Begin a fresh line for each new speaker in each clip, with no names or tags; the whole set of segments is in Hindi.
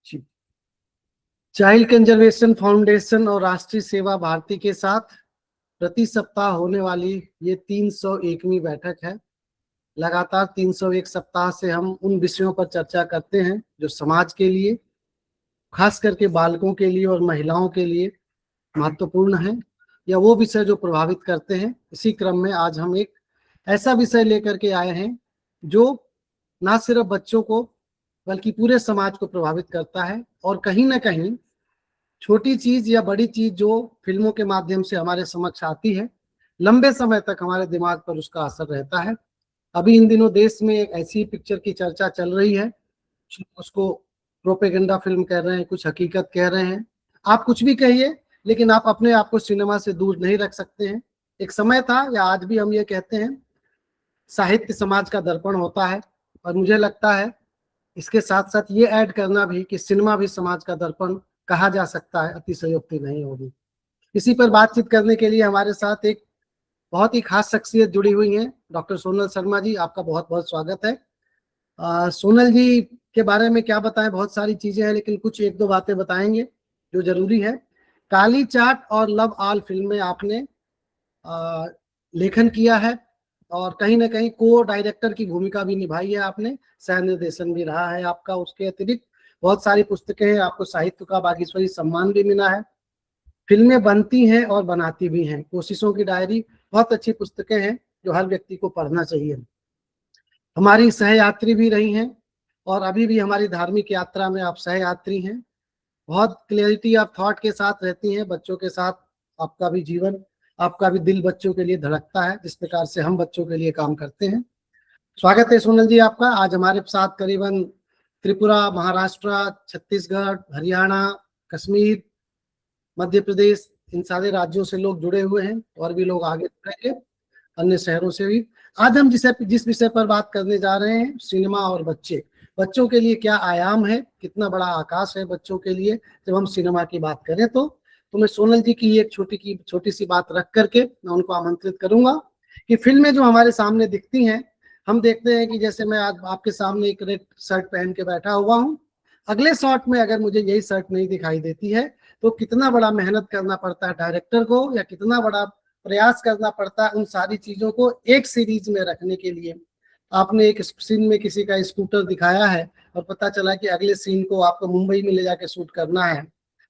चाइल्ड कंजर्वेशन फाउंडेशन और राष्ट्रीय सेवा भारती के साथ प्रति सप्ताह होने वाली ये 301वीं बैठक है। लगातार 301 सप्ताह से हम उन विषयों पर चर्चा करते हैं जो समाज के लिए, खास करके बालकों के लिए और महिलाओं के लिए महत्वपूर्ण है, या वो विषय जो प्रभावित करते हैं। इसी क्रम में आज हम एक ऐसा विषय लेकर के आए हैं जो ना सिर्फ बच्चों को बल्कि पूरे समाज को प्रभावित करता है, और कहीं ना कहीं छोटी चीज या बड़ी चीज जो फिल्मों के माध्यम से हमारे समक्ष आती है, लंबे समय तक हमारे दिमाग पर उसका असर रहता है। अभी इन दिनों देश में एक ऐसी पिक्चर की चर्चा चल रही है, उसको प्रोपेगेंडा फिल्म कह रहे हैं, कुछ हकीकत कह रहे हैं, आप कुछ भी कहिए, लेकिन आप अपने आप को सिनेमा से दूर नहीं रख सकते हैं। एक समय था, या आज भी हम ये कहते हैं, साहित्य समाज का दर्पण होता है, और मुझे लगता है इसके साथ साथ ये ऐड करना भी कि सिनेमा भी समाज का दर्पण कहा जा सकता है, अतिशयोक्ति नहीं होगी। इसी पर बातचीत करने के लिए हमारे साथ एक बहुत ही खास शख्सियत जुड़ी हुई है, डॉक्टर सोनल शर्मा जी, आपका बहुत बहुत स्वागत है। सोनल जी के बारे में क्या बताएं, बहुत सारी चीजें हैं, लेकिन कुछ एक दो बातें बताएंगे जो जरूरी है। काली चाट और लव आल फिल्म में आपने लेखन किया है, और कहीं ना कहीं को डायरेक्टर की भूमिका भी निभाई है आपने, सह निर्देशन भी रहा है आपका। उसके अतिरिक्त बहुत सारी पुस्तकें हैं, आपको साहित्य का बागेश्वरी सम्मान भी मिला है। फिल्में बनती हैं और बनाती भी हैं, कोशिशों की डायरी, बहुत अच्छी पुस्तकें हैं जो हर व्यक्ति को पढ़ना चाहिए। हमारी सहयात्री भी रही हैं, और अभी भी हमारी धार्मिक यात्रा में आप सहयात्री हैं। बहुत क्लियरिटी ऑफ थॉट के साथ रहती हैं, बच्चों के साथ आपका भी जीवन, आपका भी दिल बच्चों के लिए धड़कता है, जिस प्रकार से हम बच्चों के लिए काम करते हैं। स्वागत है सोनल जी आपका। आज हमारे साथ करीबन त्रिपुरा, महाराष्ट्र, छत्तीसगढ़, हरियाणा, कश्मीर, मध्य प्रदेश, इन सारे राज्यों से लोग जुड़े हुए हैं, और भी लोग आगे जुड़ेंगे अन्य शहरों से भी। आज हम जिस विषय पर बात करने जा रहे हैं, सिनेमा और बच्चे, बच्चों के लिए क्या आयाम है, कितना बड़ा आकाश है बच्चों के लिए जब हम सिनेमा की बात करें। तो मैं सोनल जी की एक छोटी सी बात रख करके मैं उनको आमंत्रित करूंगा कि फिल्में जो हमारे सामने दिखती हैं, हम देखते हैं कि जैसे मैं आज आपके सामने एक रेड शर्ट पहन के बैठा हुआ हूँ, अगले शॉट में अगर मुझे यही शर्ट नहीं दिखाई देती है, तो कितना बड़ा मेहनत करना पड़ता है डायरेक्टर को, या कितना बड़ा प्रयास करना पड़ता है उन सारी चीजों को एक सीरीज में रखने के लिए। आपने एक सीन में किसी का स्कूटर दिखाया है, और पता चला कि अगले सीन को आपको मुंबई में ले जाके शूट करना है,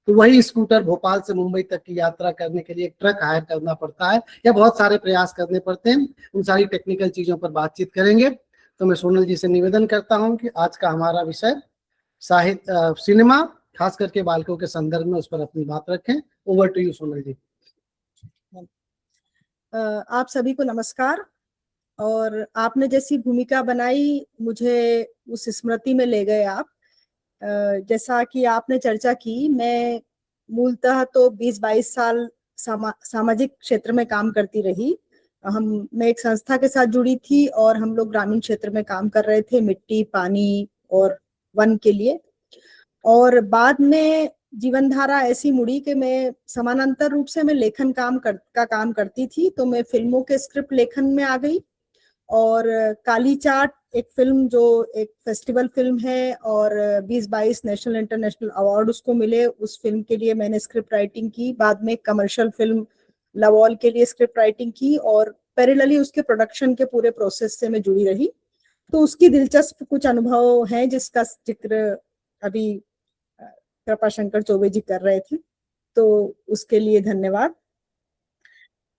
तो वही स्कूटर भोपाल से मुंबई तक की यात्रा करने के लिए एक ट्रक हायर करना पड़ता है, या बहुत सारे प्रयास करने पड़ते हैं। उन सारी टेक्निकल चीजों पर बातचीत करेंगे। तो मैं सोनल जी से निवेदन करता हूं कि आज का हमारा विषय साहित्य, सिनेमा, खास करके बालकों के संदर्भ में, उस पर अपनी बात रखें। ओवर टू यू सोनल जी।
आप सभी को नमस्कार। और आपने जैसी भूमिका बनाई, मुझे उस स्मृति में ले गए आप। जैसा कि आपने चर्चा की, मैं मूलतः तो 20-22 साल सामाजिक क्षेत्र में काम करती रही। मैं एक संस्था के साथ जुड़ी थी, और हम लोग ग्रामीण क्षेत्र में काम कर रहे थे, मिट्टी, पानी और वन के लिए। और बाद में जीवन धारा ऐसी मुड़ी कि मैं समानांतर रूप से मैं लेखन का काम करती थी, तो मैं फिल्मों के स्क्रिप्ट लेखन में आ गई। और काली चाट एक फिल्म जो एक फेस्टिवल फिल्म है, और 20-22 नेशनल इंटरनेशनल अवार्ड उसको मिले, उस फिल्म के लिए मैंने स्क्रिप्ट राइटिंग की। बाद में कमर्शियल फिल्म लवॉल के लिए स्क्रिप्ट राइटिंग की, और पैरेलली उसके प्रोडक्शन के पूरे प्रोसेस से मैं जुड़ी रही। तो उसकी दिलचस्प कुछ अनुभव हैं जिसका जिक्र अभी कृपा शंकर चौबे जी कर रहे थे, तो उसके लिए धन्यवाद।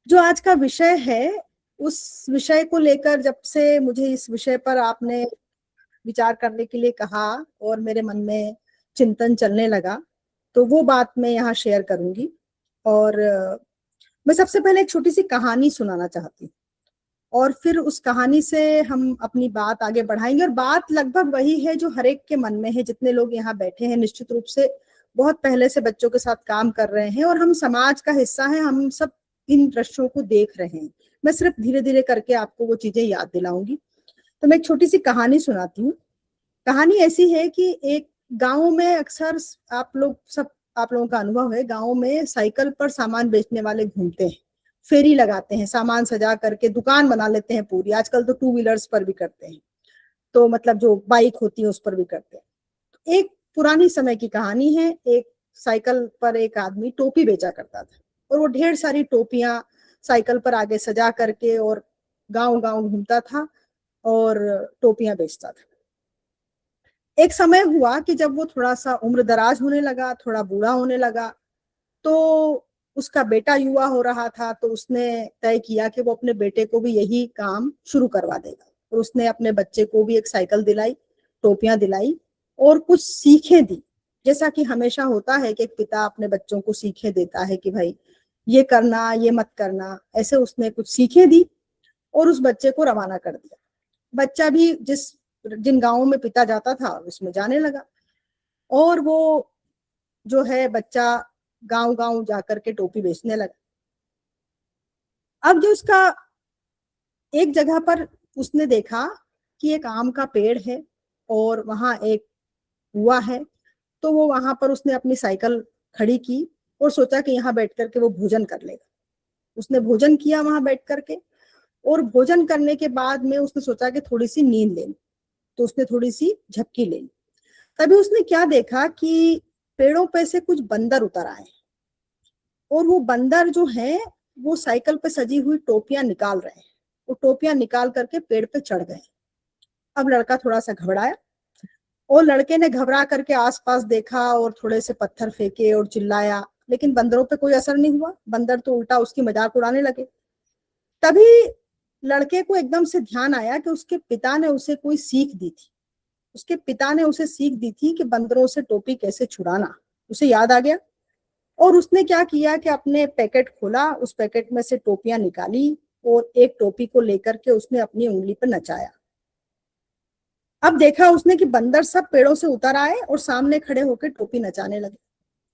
जो आज का विषय है, उस विषय को लेकर जब से मुझे इस विषय पर आपने विचार करने के लिए कहा और मेरे मन में चिंतन चलने लगा, तो वो बात मैं यहाँ शेयर करूंगी। और मैं सबसे पहले एक छोटी सी कहानी सुनाना चाहती हूँ, और फिर उस कहानी से हम अपनी बात आगे बढ़ाएंगे। और बात लगभग वही है जो हर एक के मन में है, जितने लोग यहाँ बैठे हैं निश्चित रूप से बहुत पहले से बच्चों के साथ काम कर रहे हैं, और हम समाज का हिस्सा हैं, हम सब इन दृश्यों को देख रहे हैं। मैं सिर्फ धीरे धीरे करके आपको वो चीजें याद दिलाऊंगी। तो मैं एक छोटी सी कहानी सुनाती हूँ। कहानी ऐसी है कि एक गाँव में अक्सर आप लोगों का अनुभव है, गाँव में साइकिल पर सामान बेचने वाले घूमते हैं, फेरी लगाते हैं, सामान सजा करके दुकान बना लेते हैं पूरी। आजकल तो 2 व्हीलर्स पर भी करते हैं, तो मतलब जो बाइक होती है उस पर भी करते हैं। एक पुरानी समय की कहानी है। एक साइकिल पर एक आदमी टोपी बेचा करता था और वो ढेर सारी टोपियां साइकिल पर आगे सजा करके और गांव गांव घूमता था और टोपियां बेचता था। एक समय हुआ कि जब वो थोड़ा सा उम्र दराज होने लगा, थोड़ा बूढ़ा होने लगा, तो उसका बेटा युवा हो रहा था, तो उसने तय किया कि वो अपने बेटे को भी यही काम शुरू करवा देगा। और उसने अपने बच्चे को भी एक साइकिल दिलाई, टोपियां दिलाई और कुछ सीखें दी। जैसा कि हमेशा होता है कि एक पिता अपने बच्चों को सीखें देता है कि भाई ये करना, ये मत करना। ऐसे उसने कुछ सीखें दी और उस बच्चे को रवाना कर दिया। बच्चा भी जिन गांवों में पिता जाता था उसमें जाने लगा और वो जो है बच्चा गांव गांव जाकर के टोपी बेचने लगा। अब जो उसका एक जगह पर उसने देखा कि एक आम का पेड़ है और वहां एक कुआं है, तो वो वहां पर उसने अपनी साइकिल खड़ी की और सोचा कि यहाँ बैठ करके वो भोजन कर लेगा। उसने भोजन किया वहां बैठ करके और भोजन करने के बाद में उसने सोचा कि थोड़ी सी नींद ले ली, तो उसने थोड़ी सी झपकी ले ली। तभी उसने क्या देखा कि पेड़ों पे से कुछ बंदर उतर आए और वो बंदर जो है वो साइकिल पे सजी हुई टोपियां निकाल रहे हैं। वो टोपियां निकाल करके पेड़ पे चढ़ गए। अब लड़का थोड़ा सा घबराया और लड़के ने घबरा करके आसपास देखा और थोड़े से पत्थर फेंके और चिल्लाया, लेकिन बंदरों पे कोई असर नहीं हुआ। बंदर तो उल्टा उसकी मजाक उड़ाने लगे। तभी लड़के को एकदम से ध्यान आया कि उसके पिता ने उसे कोई सीख दी थी। उसके पिता ने उसे सीख दी थी कि बंदरों से टोपी कैसे छुड़ाना। उसे याद आ गया और उसने क्या किया कि अपने पैकेट खोला, उस पैकेट में से टोपियां निकाली और एक टोपी को लेकर के उसने अपनी उंगली पर नचाया। अब देखा उसने कि बंदर सब पेड़ों से उतर आए और सामने खड़े होकर टोपी नचाने लगे।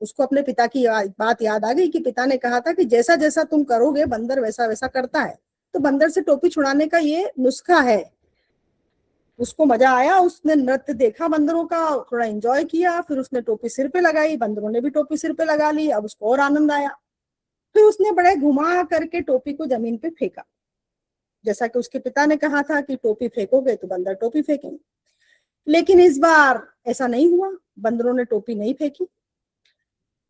उसको अपने पिता की बात याद आ गई कि पिता ने कहा था कि जैसा जैसा तुम करोगे बंदर वैसा वैसा करता है। तो बंदर से टोपी छुड़ाने का ये नुस्खा है। उसको मजा आया, उसने नृत्य देखा बंदरों का, थोड़ा एंजॉय किया, फिर उसने टोपी सिर पे लगाई, बंदरों ने भी टोपी सिर पे लगा ली। अब उसको और आनंद आया। फिर उसने बड़े घुमा करके टोपी को जमीन पे फेंका। जैसा कि उसके पिता ने कहा था कि टोपी फेंकोगे तो बंदर टोपी फेंकेंगे, लेकिन इस बार ऐसा नहीं हुआ। बंदरों ने टोपी नहीं फेंकी।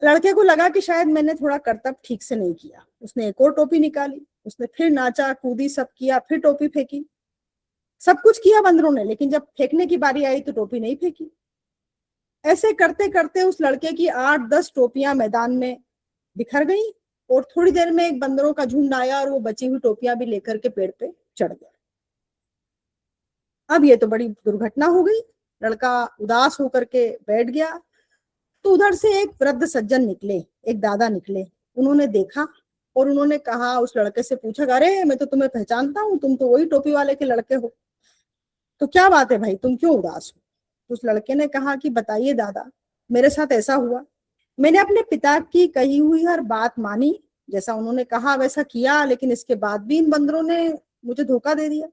लड़के को लगा कि शायद मैंने थोड़ा करतब ठीक से नहीं किया। उसने एक और टोपी निकाली, उसने फिर नाचा कूदी सब किया, फिर टोपी फेंकी। सब कुछ किया बंदरों ने, लेकिन जब फेंकने की बारी आई तो टोपी नहीं फेंकी। ऐसे करते करते उस लड़के की 8-10 टोपियां मैदान में बिखर गई और थोड़ी देर में एक बंदरों का झुंड आया और वो बची हुई टोपियां भी लेकर के पेड़ पे चढ़ गया। अब ये तो बड़ी दुर्घटना हो गई। लड़का उदास होकर के बैठ गया। तो उधर से एक वृद्ध सज्जन निकले, एक दादा निकले। उन्होंने देखा और उन्होंने कहा, उस लड़के से पूछा, अरे मैं तो तुम्हें पहचानता हूँ, तुम तो वही टोपी वाले के लड़के हो, तो क्या बात है भाई, तुम क्यों उदास हो? तो उस लड़के ने कहा कि बताइए दादा, मेरे साथ ऐसा हुआ, मैंने अपने पिता की कही हुई हर बात मानी, जैसा उन्होंने कहा वैसा किया, लेकिन इसके बाद भी इन बंदरों ने मुझे धोखा दे दिया।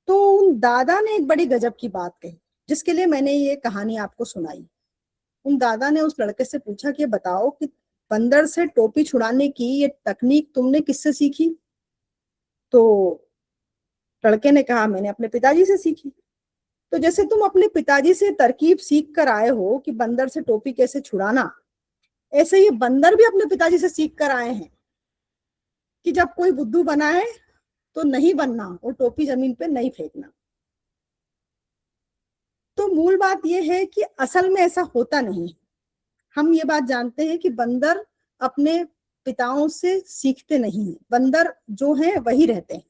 तो उन दादा ने एक बड़ी गजब की बात कही, जिसके लिए मैंने ये कहानी आपको सुनाई। उन दादा ने उस लड़के से पूछा कि बताओ कि बंदर से टोपी छुड़ाने की ये तकनीक तुमने किससे सीखी? तो लड़के ने कहा, मैंने अपने पिताजी से सीखी। तो जैसे तुम अपने पिताजी से तरकीब सीख कर आए हो कि बंदर से टोपी कैसे छुड़ाना, ऐसे ये बंदर भी अपने पिताजी से सीख कर आए हैं कि जब कोई बुद्धू बना है तो नहीं बनना और टोपी जमीन पे नहीं फेंकना। तो मूल बात यह है कि असल में ऐसा होता नहीं। हम ये बात जानते हैं कि बंदर अपने पिताओं से सीखते नहीं हैं, बंदर जो हैं वही रहते हैं।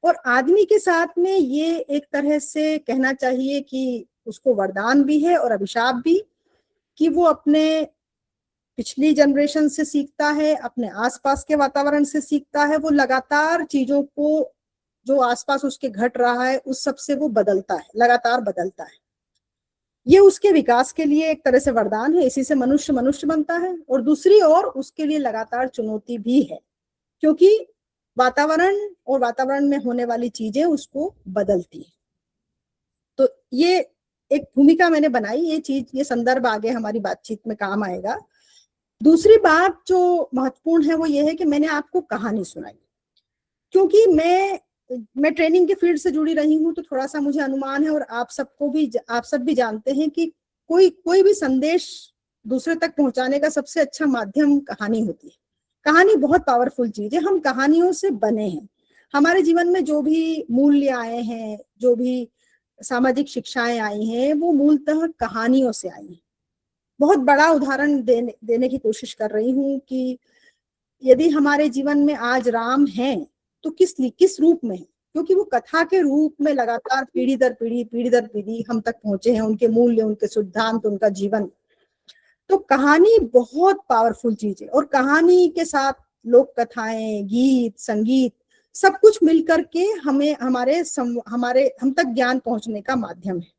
और आदमी के साथ में ये एक तरह से कहना चाहिए कि उसको वरदान भी है और अभिशाप भी, कि वो अपने पिछली जनरेशन से सीखता है, अपने आसपास के वातावरण से सीखता है। वो लगातार चीजों को जो आसपास उसके घट रहा है उस सब से वो बदलता है, लगातार बदलता है। ये उसके विकास के लिए एक तरह से वरदान है, इसी से मनुष्य मनुष्य बनता है। और दूसरी ओर उसके लिए लगातार चुनौती भी है, क्योंकि वातावरण और वातावरण में होने वाली चीजें उसको बदलती है। तो ये एक भूमिका मैंने बनाई, ये चीज, ये संदर्भ आगे हमारी बातचीत में काम आएगा। दूसरी बात जो महत्वपूर्ण है वो ये है कि मैंने आपको कहानी सुनाई, क्योंकि मैं ट्रेनिंग के फील्ड से जुड़ी रही हूँ, तो थोड़ा सा मुझे अनुमान है और आप सब भी जानते हैं कि कोई भी संदेश दूसरे तक पहुंचाने का सबसे अच्छा माध्यम कहानी होती है। कहानी बहुत पावरफुल चीज है, हम कहानियों से बने हैं। हमारे जीवन में जो भी मूल्य आए हैं, जो भी सामाजिक शिक्षाएं आई हैं, वो मूलतः कहानियों से आई हैं। बहुत बड़ा उदाहरण देने की कोशिश कर रही हूँ कि यदि हमारे जीवन में आज राम है तो किस रूप में है, क्योंकि वो कथा के रूप में लगातार पीढ़ी दर पीढ़ी हम तक पहुंचे हैं, उनके मूल्य, उनके सिद्धांत, उनका जीवन। तो कहानी बहुत पावरफुल चीज है, और कहानी के साथ लोक कथाएं, गीत, संगीत, सब कुछ मिलकर के हमें हम तक ज्ञान पहुंचने का माध्यम है।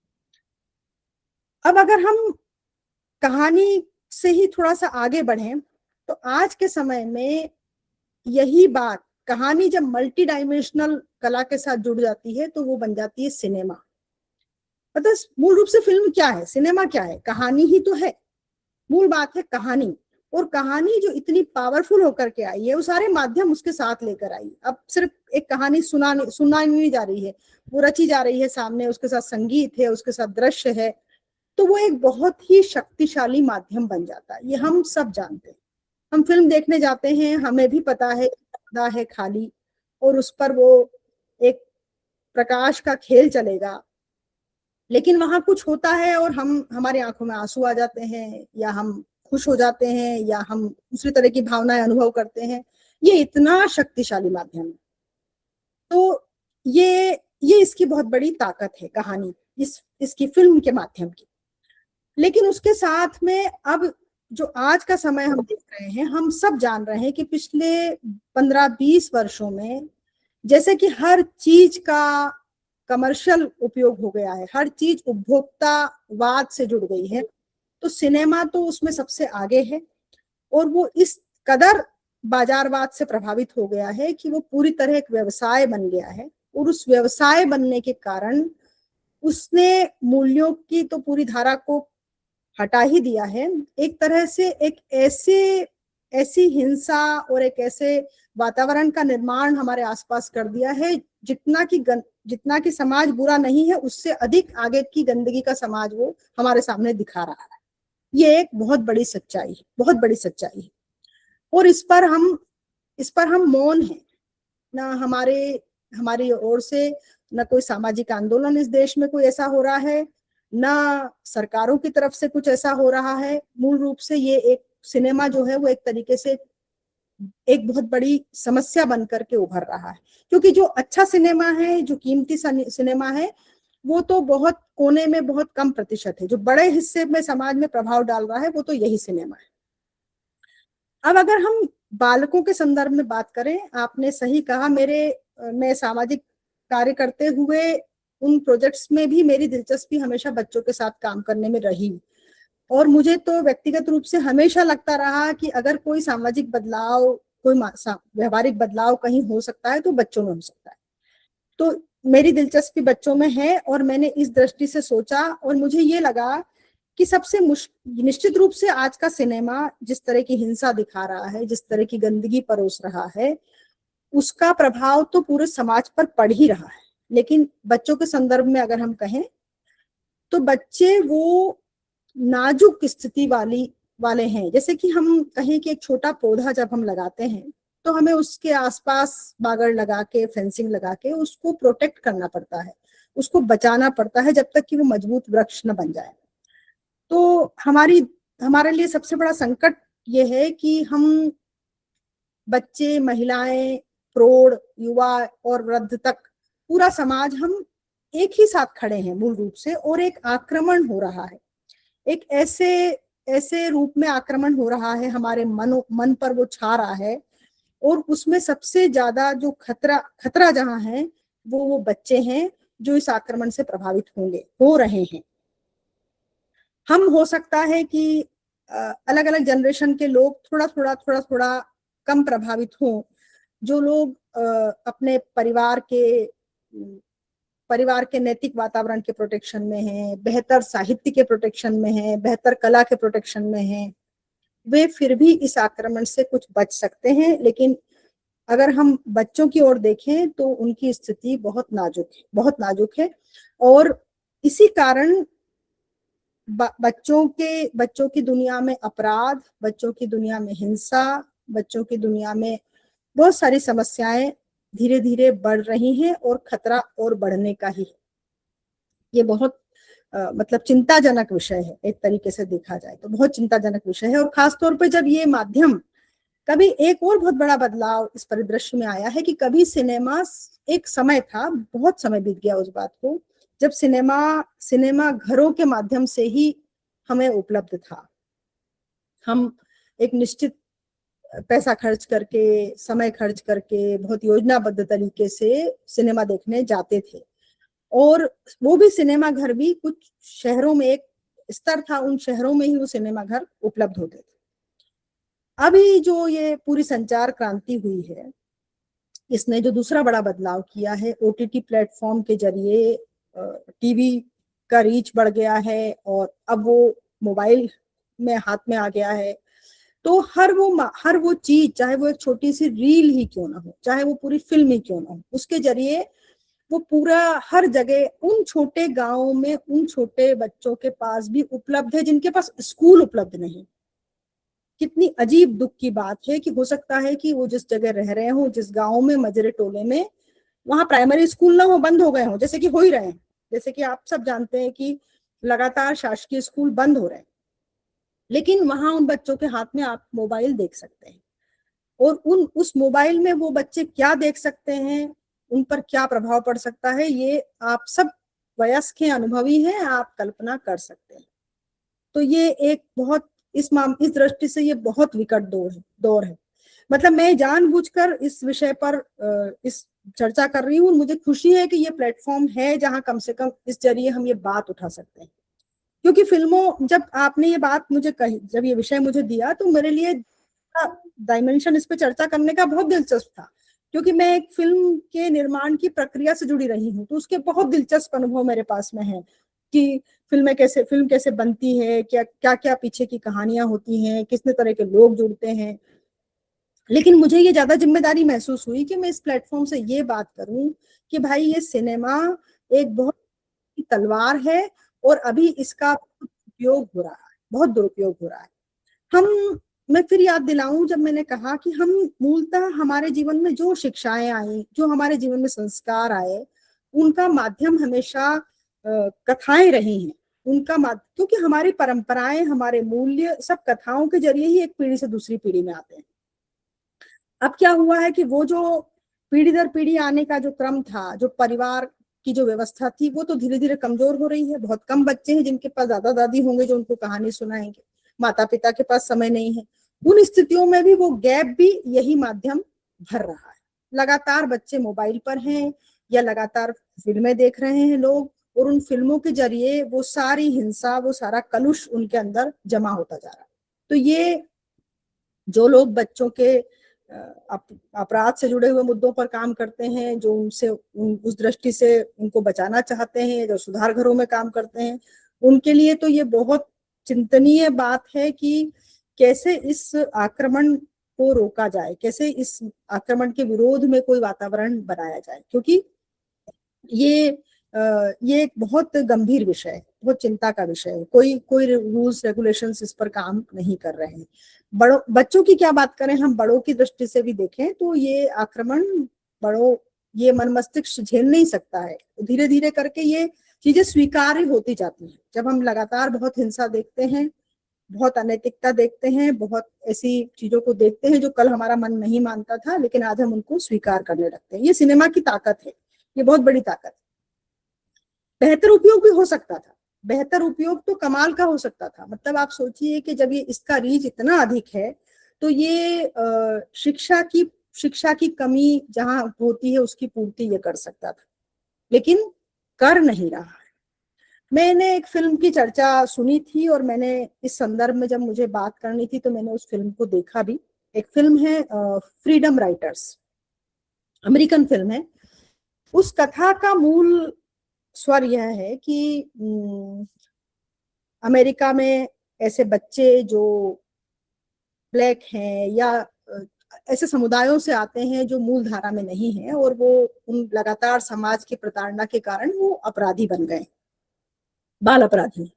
अब अगर हम कहानी से ही थोड़ा सा आगे बढ़ें तो आज के समय में यही बात, कहानी जब मल्टी डायमेंशनल कला के साथ जुड़ जाती है तो वो बन जाती है सिनेमा। मतलब मूल रूप से फिल्म क्या है, सिनेमा क्या है, कहानी ही तो है। मूल बात है कहानी, और कहानी जो इतनी पावरफुल होकर के आई है वो सारे माध्यम उसके साथ लेकर आई। अब सिर्फ एक कहानी सुनाई नहीं जा रही है, वो रची जा रही है सामने, उसके साथ संगीत है, उसके साथ दृश्य है, तो वो एक बहुत ही शक्तिशाली माध्यम बन जाता है। ये हम सब जानते हैं। हम फिल्म देखने जाते हैं, हमें भी पता है पर्दा है खाली और उस पर वो एक प्रकाश का खेल चलेगा, लेकिन वहां कुछ होता है और हमारी आंखों में आंसू आ जाते हैं, या हम खुश हो जाते हैं, या हम दूसरी तरह की भावनाएं अनुभव करते हैं। ये इतना शक्तिशाली माध्यम है। तो ये इसकी बहुत बड़ी ताकत है, कहानी, इसकी फिल्म के माध्यम की। लेकिन उसके साथ में अब जो आज का समय हम देख रहे हैं, हम सब जान रहे हैं कि पिछले 15-20 वर्षों में जैसे कि हर चीज का कमर्शियल उपयोग हो गया है, हर चीज उपभोक्तावाद से जुड़ गई है, तो सिनेमा तो उसमें सबसे आगे है। और वो इस कदर बाजारवाद से प्रभावित हो गया है कि वो पूरी तरह एक व्यवसाय बन गया है। और उस व्यवसाय बनने के कारण उसने मूल्यों की तो पूरी धारा को हटा ही दिया है। एक तरह से एक ऐसी हिंसा और एक ऐसे वातावरण का निर्माण हमारे आसपास कर दिया है, जितना कि समाज बुरा नहीं है, उससे अधिक आगे की गंदगी का समाज वो हमारे सामने दिखा रहा है। ये एक बहुत बड़ी सच्चाई है, बहुत बड़ी सच्चाई है। और इस पर हम मौन हैं। ना हमारी ओर से न कोई सामाजिक आंदोलन इस देश में कोई ऐसा हो रहा है, ना सरकारों की तरफ से कुछ ऐसा हो रहा है। मूल रूप से ये एक सिनेमा जो है वो एक तरीके से एक बहुत बड़ी समस्या बन करके उभर रहा है, क्योंकि जो अच्छा सिनेमा है, जो कीमती सिनेमा है, वो तो बहुत कोने में बहुत कम प्रतिशत है। जो बड़े हिस्से में समाज में प्रभाव डाल रहा है वो तो यही सिनेमा है। अब अगर हम बालकों के संदर्भ में बात करें, आपने सही कहा, मैं सामाजिक कार्य करते हुए उन प्रोजेक्ट्स में भी मेरी दिलचस्पी हमेशा बच्चों के साथ काम करने में रही। और मुझे तो व्यक्तिगत रूप से हमेशा लगता रहा कि अगर कोई सामाजिक बदलाव, कोई व्यवहारिक बदलाव कहीं हो सकता है तो बच्चों में हो सकता है। तो मेरी दिलचस्पी बच्चों में है, और मैंने इस दृष्टि से सोचा, और मुझे ये लगा कि सबसे निश्चित रूप से आज का सिनेमा जिस तरह की हिंसा दिखा रहा है, जिस तरह की गंदगी परोस रहा है, उसका प्रभाव तो पूरे समाज पर पड़ ही रहा है। लेकिन बच्चों के संदर्भ में अगर हम कहें तो बच्चे वो नाजुक स्थिति वाले हैं। जैसे कि हम कहें कि एक छोटा पौधा जब हम लगाते हैं तो हमें उसके आसपास बागड़ लगा के, फेंसिंग लगा के उसको प्रोटेक्ट करना पड़ता है, उसको बचाना पड़ता है जब तक कि वो मजबूत वृक्ष न बन जाए। तो हमारे लिए सबसे बड़ा संकट ये है कि हम बच्चे, महिलाएं, प्रौढ़, युवा और वृद्ध तक पूरा समाज हम एक ही साथ खड़े हैं मूल रूप से, और एक आक्रमण हो रहा है, एक ऐसे रूप में आक्रमण हो रहा है, हमारे मन पर वो छा रहा है। और उसमें सबसे ज्यादा जो खतरा जहां है वो बच्चे हैं जो इस आक्रमण से प्रभावित हो रहे हैं। हम हो सकता है कि अलग अलग जनरेशन के लोग थोड़ा थोड़ा कम प्रभावित हों। जो लोग अपने परिवार के नैतिक वातावरण के प्रोटेक्शन में हैं, बेहतर साहित्य के प्रोटेक्शन में हैं, बेहतर कला के प्रोटेक्शन में हैं, वे फिर भी इस आक्रमण से कुछ बच सकते हैं। लेकिन अगर हम बच्चों की ओर देखें तो उनकी स्थिति बहुत नाजुक है, बहुत नाजुक है। और इसी कारण बच्चों की दुनिया में अपराध, बच्चों की दुनिया में हिंसा, बच्चों की दुनिया में बहुत सारी समस्याएं धीरे धीरे बढ़ रही हैं और खतरा और बढ़ने का ही है। ये बहुत मतलब चिंताजनक विषय है, एक तरीके से देखा जाए तो बहुत चिंताजनक विषय है। और खासतौर पे जब ये माध्यम, कभी एक और बहुत बड़ा बदलाव इस परिदृश्य में आया है कि कभी सिनेमा, एक समय था, बहुत समय बीत गया उस बात को, जब सिनेमा घरों के माध्यम से ही हमें उपलब्ध था। हम एक निश्चित पैसा खर्च करके, समय खर्च करके, बहुत योजनाबद्ध तरीके से सिनेमा देखने जाते थे। और वो भी सिनेमा घर भी कुछ शहरों में एक स्तर था, उन शहरों में ही वो सिनेमा घर उपलब्ध होते थे। अभी जो ये पूरी संचार क्रांति हुई है, इसने जो दूसरा बड़ा बदलाव किया है, ओटीटी प्लेटफॉर्म के जरिए टीवी का रीच बढ़ गया है और अब वो मोबाइल में हाथ में आ गया है। तो हर वो चीज, चाहे वो एक छोटी सी रील ही क्यों ना हो, चाहे वो पूरी फिल्म ही क्यों ना हो, उसके जरिए वो पूरा हर जगह उन छोटे गांवों में उन छोटे बच्चों के पास भी उपलब्ध है जिनके पास स्कूल उपलब्ध नहीं। कितनी अजीब दुख की बात है कि हो सकता है कि वो जिस जगह रह रहे हो, जिस गांव में, मजरे टोले में, वहां प्राइमरी स्कूल ना हो, बंद हो गए हो, जैसे कि हो ही रहे हैं। जैसे कि आप सब जानते हैं कि लगातार शासकीय स्कूल बंद हो रहे हैं, लेकिन वहां उन बच्चों के हाथ में आप मोबाइल देख सकते हैं। और उस मोबाइल में वो बच्चे क्या देख सकते हैं, उन पर क्या प्रभाव पड़ सकता है, ये आप सब वयस्क हैं, अनुभवी हैं, आप कल्पना कर सकते हैं। तो ये एक बहुत इस दृष्टि से ये बहुत विकट दौर है। मतलब मैं जानबूझकर इस विषय पर इस चर्चा कर रही हूँ। मुझे खुशी है कि ये प्लेटफॉर्म है जहां कम से कम इस जरिए हम ये बात उठा सकते हैं। क्योंकि फिल्मों, जब आपने ये बात मुझे कही, जब ये विषय मुझे दिया, तो मेरे लिए डायमेंशन इस पे चर्चा करने का बहुत दिलचस्प था। क्योंकि मैं एक फिल्म के निर्माण की प्रक्रिया से जुड़ी रही हूँ, तो उसके बहुत दिलचस्प अनुभव मेरे पास में है कि फिल्म कैसे बनती है, क्या क्या क्या पीछे की कहानियां होती हैं, कितने तरह के लोग जुड़ते हैं। लेकिन मुझे ये ज्यादा जिम्मेदारी महसूस हुई कि मैं इस प्लेटफॉर्म से ये बात करूं कि भाई, ये सिनेमा एक बहुत तलवार है और अभी इसका उपयोग हो रहा है, बहुत दुरुपयोग हो रहा है। हम मैं फिर याद दिलाऊं, जब मैंने कहा कि हम मूलतः हमारे जीवन में जो शिक्षाएं आई, जो हमारे जीवन में संस्कार आए, उनका माध्यम हमेशा कथाएं रही हैं। क्योंकि हमारी परंपराएं, हमारे मूल्य सब कथाओं के जरिए ही एक पीढ़ी से दूसरी पीढ़ी में आते हैं। अब क्या हुआ है कि वो जो पीढ़ी दर पीढ़ी आने का जो क्रम था, जो परिवार की जो व्यवस्था थी, वो तो धीरे धीरे कमजोर हो रही है। बहुत कम बच्चे हैं जिनके पास दादा दादी होंगे जो उनको कहानी सुनाएंगे, माता पिता के पास समय नहीं है। उन स्थितियों में भी वो गैप भी यही माध्यम भर रहा है। लगातार बच्चे मोबाइल पर हैं या लगातार फिल्में देख रहे हैं लोग, और उन फिल्मों के जरिए वो सारी हिंसा, वो सारा कलुष उनके अंदर जमा होता जा रहा है। तो ये जो लोग बच्चों के अपराध से जुड़े हुए मुद्दों पर काम करते हैं, जो उस दृष्टि से उनको बचाना चाहते हैं, जो सुधार घरों में काम करते हैं, उनके लिए तो ये बहुत चिंतनीय बात है कि कैसे इस आक्रमण को रोका जाए, कैसे इस आक्रमण के विरोध में कोई वातावरण बनाया जाए। क्योंकि ये एक बहुत गंभीर विषय है, बहुत चिंता का विषय है। कोई रूल्स रेगुलेशंस इस पर काम नहीं कर रहे हैं। बच्चों की क्या बात करें, हम बड़ों की दृष्टि से भी देखें तो ये आक्रमण ये मन मस्तिष्क झेल नहीं सकता है। धीरे धीरे करके ये चीजें स्वीकार्य होती जाती हैं। जब हम लगातार बहुत हिंसा देखते हैं, बहुत अनैतिकता देखते हैं, बहुत ऐसी चीजों को देखते हैं जो कल हमारा मन नहीं मानता था, लेकिन आज हम उनको स्वीकार करने लगते हैं। ये सिनेमा की ताकत है, ये बहुत बड़ी ताकत है। बेहतर उपयोग भी हो सकता था, बेहतर उपयोग तो कमाल का हो सकता था। मतलब आप सोचिए कि जब ये इसका रीच इतना अधिक है, तो ये शिक्षा की कमी जहां होती है उसकी पूर्ति ये कर सकता था, लेकिन कर नहीं रहा है। मैंने एक फिल्म की चर्चा सुनी थी और मैंने इस संदर्भ में जब मुझे बात करनी थी तो मैंने उस फिल्म को देखा भी। एक फिल्म है फ्रीडम राइटर्स, अमेरिकन फिल्म है। उस कथा का मूल स्वर यह है कि अमेरिका में ऐसे बच्चे जो ब्लैक हैं या ऐसे समुदायों से आते हैं जो मूल धारा में नहीं है, और वो उन लगातार समाज की प्रताड़ना के कारण वो अपराधी बन गए, बाल अपराधी।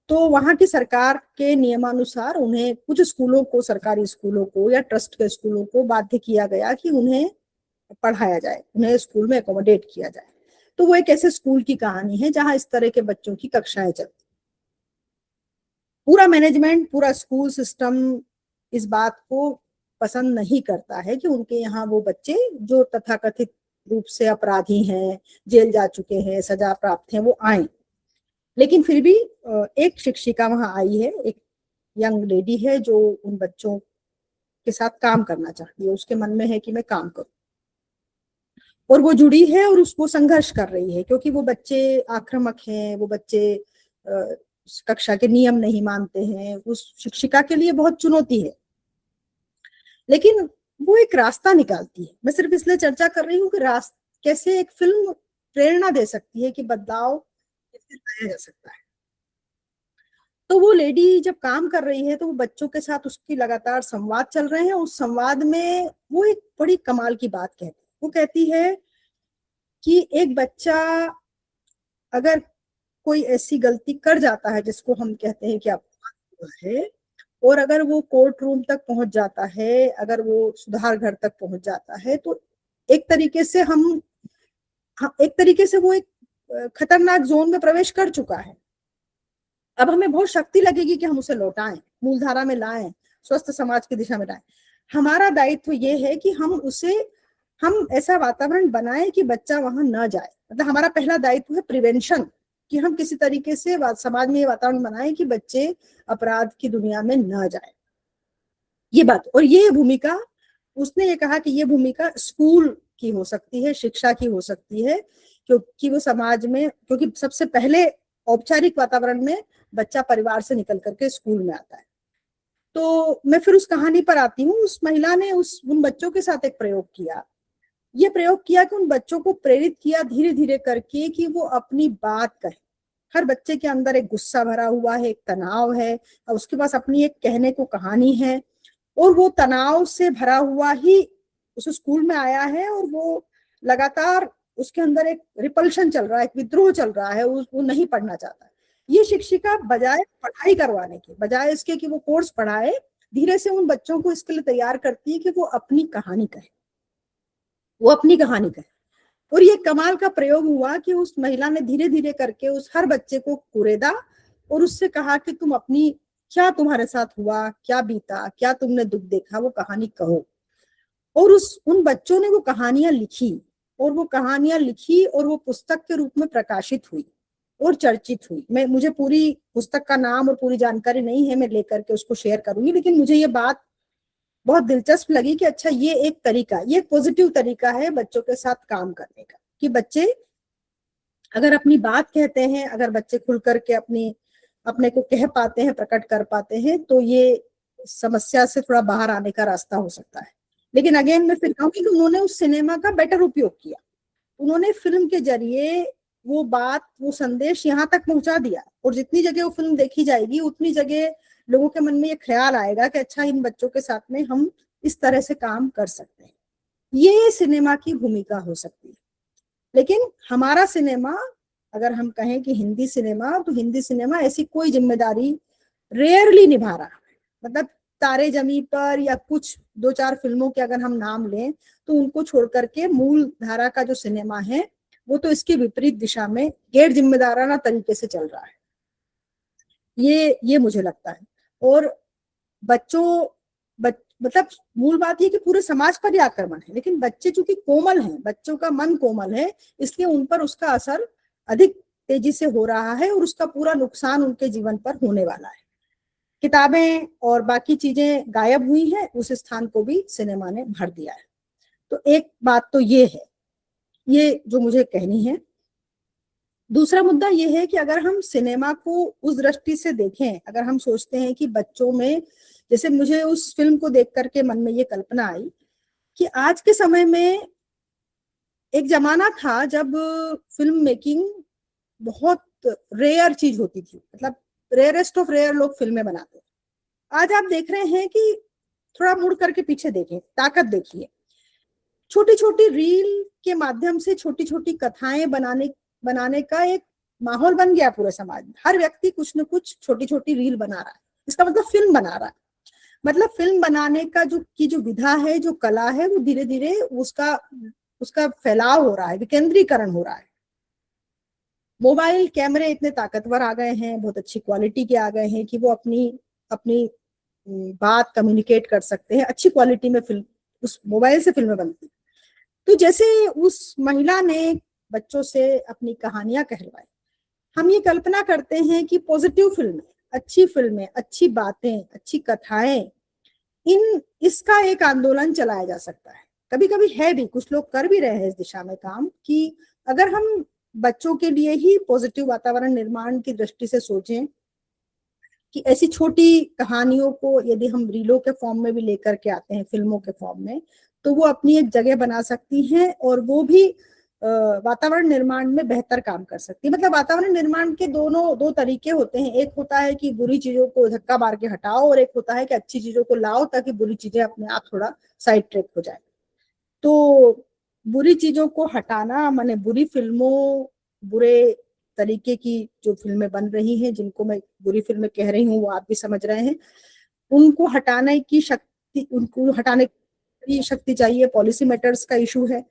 तो वहां की सरकार के नियमानुसार उन्हें कुछ स्कूलों को, सरकारी स्कूलों को या ट्रस्ट के स्कूलों को बाध्य किया गया कि उन्हें पढ़ाया जाए, उन्हें स्कूल में एकोमोडेट किया जाए। तो वो एक ऐसे स्कूल की कहानी है जहां इस तरह के बच्चों की कक्षाएं चलती। पूरा मैनेजमेंट, पूरा स्कूल सिस्टम इस बात को पसंद नहीं करता है कि उनके यहाँ वो बच्चे जो तथाकथित रूप से अपराधी हैं, जेल जा चुके हैं, सजा प्राप्त हैं, वो आए। लेकिन फिर भी एक शिक्षिका वहां आई है, एक यंग लेडी है जो उन बच्चों के साथ काम करना चाहती है, उसके मन में है कि मैं काम करूं, और वो जुड़ी है और उसको संघर्ष कर रही है, क्योंकि वो बच्चे आक्रामक हैं, वो बच्चे कक्षा के नियम नहीं मानते हैं। उस शिक्षिका के लिए बहुत चुनौती है, लेकिन वो एक रास्ता निकालती है। मैं सिर्फ इसलिए चर्चा कर रही हूँ कि कैसे एक फिल्म प्रेरणा दे सकती है कि बदलाव कैसे लाया जा सकता है। तो वो लेडी जब काम कर रही है तो वो बच्चों के साथ उसकी लगातार संवाद चल रहे हैं। उस संवाद में वो एक बड़ी कमाल की बात कहती है। वो कहती है कि एक बच्चा अगर कोई ऐसी गलती कर जाता है जिसको हम कहते हैं कि अपराध हुआ है, और अगर वो कोर्ट रूम तक पहुंच जाता है, अगर वो सुधार घर तक पहुंच जाता है, तो एक तरीके से वो एक खतरनाक जोन में प्रवेश कर चुका है। अब हमें बहुत शक्ति लगेगी कि हम उसे लौटाएं, मूलधारा में लाएं, स्वस्थ समाज की दिशा में लाएं। हमारा दायित्व ये है कि हम ऐसा वातावरण बनाएं कि बच्चा वहां न जाए। मतलब हमारा पहला दायित्व है प्रिवेंशन, कि हम किसी तरीके से समाज में ये वातावरण बनाएं कि बच्चे अपराध की दुनिया में न जाए। ये बात, और ये भूमिका, उसने ये कहा कि ये भूमिका स्कूल की हो सकती है, शिक्षा की हो सकती है, क्योंकि वो समाज में, क्योंकि सबसे पहले औपचारिक वातावरण में बच्चा परिवार से निकल करके स्कूल में आता है। तो मैं फिर उस कहानी पर आती हूँ। उस महिला ने उन बच्चों के साथ एक प्रयोग किया। ये प्रयोग किया कि उन बच्चों को प्रेरित किया धीरे धीरे करके कि वो अपनी बात कहें। हर बच्चे के अंदर एक गुस्सा भरा हुआ है, एक तनाव है, और उसके पास अपनी एक कहने को कहानी है, और वो तनाव से भरा हुआ ही उस स्कूल में आया है, और वो लगातार उसके अंदर एक रिपल्शन चल रहा है, एक विद्रोह चल रहा है, वो नहीं पढ़ना चाहता। ये शिक्षिका बजाय पढ़ाई करवाने के, बजाय इसके कि वो कोर्स पढ़ाए, धीरे से उन बच्चों को इसके लिए तैयार करती है कि वो अपनी कहानी कहे, वो अपनी कहानी कहे। और ये कमाल का प्रयोग हुआ कि उस महिला ने धीरे धीरे करके उस हर बच्चे को कुरेदा और उससे कहा कि तुम अपनी, क्या तुम्हारे साथ हुआ, क्या बीता, क्या तुमने दुख देखा, वो कहानी कहो। और उन बच्चों ने वो कहानियां लिखी, और वो पुस्तक के रूप में प्रकाशित हुई और चर्चित हुई। मुझे पूरी पुस्तक का नाम और पूरी जानकारी नहीं है, मैं लेकर के उसको शेयर करूंगी, लेकिन मुझे ये बात बहुत दिलचस्प लगी कि अच्छा, ये एक तरीका, ये पॉजिटिव तरीका है बच्चों के साथ काम करने का, कि बच्चे अगर अपनी बात कहते हैं, अगर बच्चे खुल करके अपने को कह पाते हैं, प्रकट कर पाते हैं, तो ये समस्या से थोड़ा बाहर आने का रास्ता हो सकता है। लेकिन अगेन मैं फिर कहूंगी कि उन्होंने उस सिनेमा का बेटर उपयोग किया। उन्होंने फिल्म के जरिए वो बात, वो संदेश यहाँ तक पहुंचा दिया, और जितनी जगह वो फिल्म देखी जाएगी उतनी जगह लोगों के मन में ये ख्याल आएगा कि अच्छा, इन बच्चों के साथ में हम इस तरह से काम कर सकते हैं। ये सिनेमा की भूमिका हो सकती है। लेकिन हमारा सिनेमा, अगर हम कहें कि हिंदी सिनेमा, तो हिंदी सिनेमा ऐसी कोई जिम्मेदारी रेयरली निभा रहा है। मतलब तारे जमी पर या कुछ 2-4 फिल्मों के अगर हम नाम लें, तो उनको छोड़ करके मूल धारा का जो सिनेमा है वो तो इसके विपरीत दिशा में गैर जिम्मेदाराना तरीके से चल रहा है। ये मुझे लगता है। और बच्चों मतलब मूल बात ये कि पूरे समाज पर ही आक्रमण है, लेकिन बच्चे चूंकि कोमल हैं, बच्चों का मन कोमल है, इसलिए उन पर उसका असर अधिक तेजी से हो रहा है, और उसका पूरा नुकसान उनके जीवन पर होने वाला है। किताबें और बाकी चीजें गायब हुई हैं, उस स्थान को भी सिनेमा ने भर दिया है। तो एक बात तो ये है, ये जो मुझे कहनी है। दूसरा मुद्दा ये है कि अगर हम सिनेमा को उस दृष्टि से देखें, अगर हम सोचते हैं कि बच्चों में, जैसे मुझे उस फिल्म को देख करके मन में ये कल्पना आई कि आज के समय में एक जमाना था जब फिल्म मेकिंग बहुत रेयर चीज होती थी, मतलब रेयरेस्ट ऑफ रेयर लोग फिल्में बनाते। आज आप देख रहे हैं कि थोड़ा मुड़ करके पीछे देखें, ताकत देखिए, छोटी छोटी रील के माध्यम से छोटी छोटी कथाएं बनाने का एक माहौल बन गया पूरे समाज में, हर व्यक्ति कुछ न कुछ छोटी छोटी रील बना रहा है, इसका मतलब फिल्म बना रहा है। मतलब फिल्म बनाने का जो विधा है, जो कला है, वो धीरे धीरे उसका फैलाव हो रहा है, विकेंद्रीकरण हो रहा है। मोबाइल कैमरे इतने ताकतवर आ गए हैं, बहुत अच्छी क्वालिटी के आ गए हैं कि वो अपनी अपनी बात कम्युनिकेट कर सकते हैं अच्छी क्वालिटी में। फिल्म उस मोबाइल से फिल्में बनती। तो जैसे उस महिला ने बच्चों से अपनी कहानियां कहलवाई, हम ये कल्पना करते हैं कि पॉजिटिव फिल्में, अच्छी बातें, अच्छी कथाएं, इसका एक आंदोलन चलाया जा सकता है। कभी कभी है भी, कुछ लोग कर भी रहे हैं इस दिशा में काम, कि अगर हम बच्चों के लिए ही पॉजिटिव वातावरण निर्माण की दृष्टि से सोचें कि ऐसी छोटी कहानियों को यदि हम रीलों के फॉर्म में भी लेकर के आते हैं, फिल्मों के फॉर्म में, तो वो अपनी एक जगह बना सकती हैं और वो भी वातावरण निर्माण में बेहतर काम कर सकती है। मतलब वातावरण निर्माण के दो तरीके होते हैं, एक होता है कि बुरी चीजों को धक्का मार के हटाओ, और एक होता है कि अच्छी चीजों को लाओ ताकि बुरी चीजें अपने आप थोड़ा साइड ट्रैक हो जाए। तो बुरी चीजों को हटाना माने बुरी फिल्मों, बुरे तरीके की जो फिल्में बन रही हैं, जिनको मैं बुरी फिल्में कह रही हूँ वो आप भी समझ रहे हैं, उनको हटाने की शक्ति चाहिए। पॉलिसी मैटर्स का इशू है,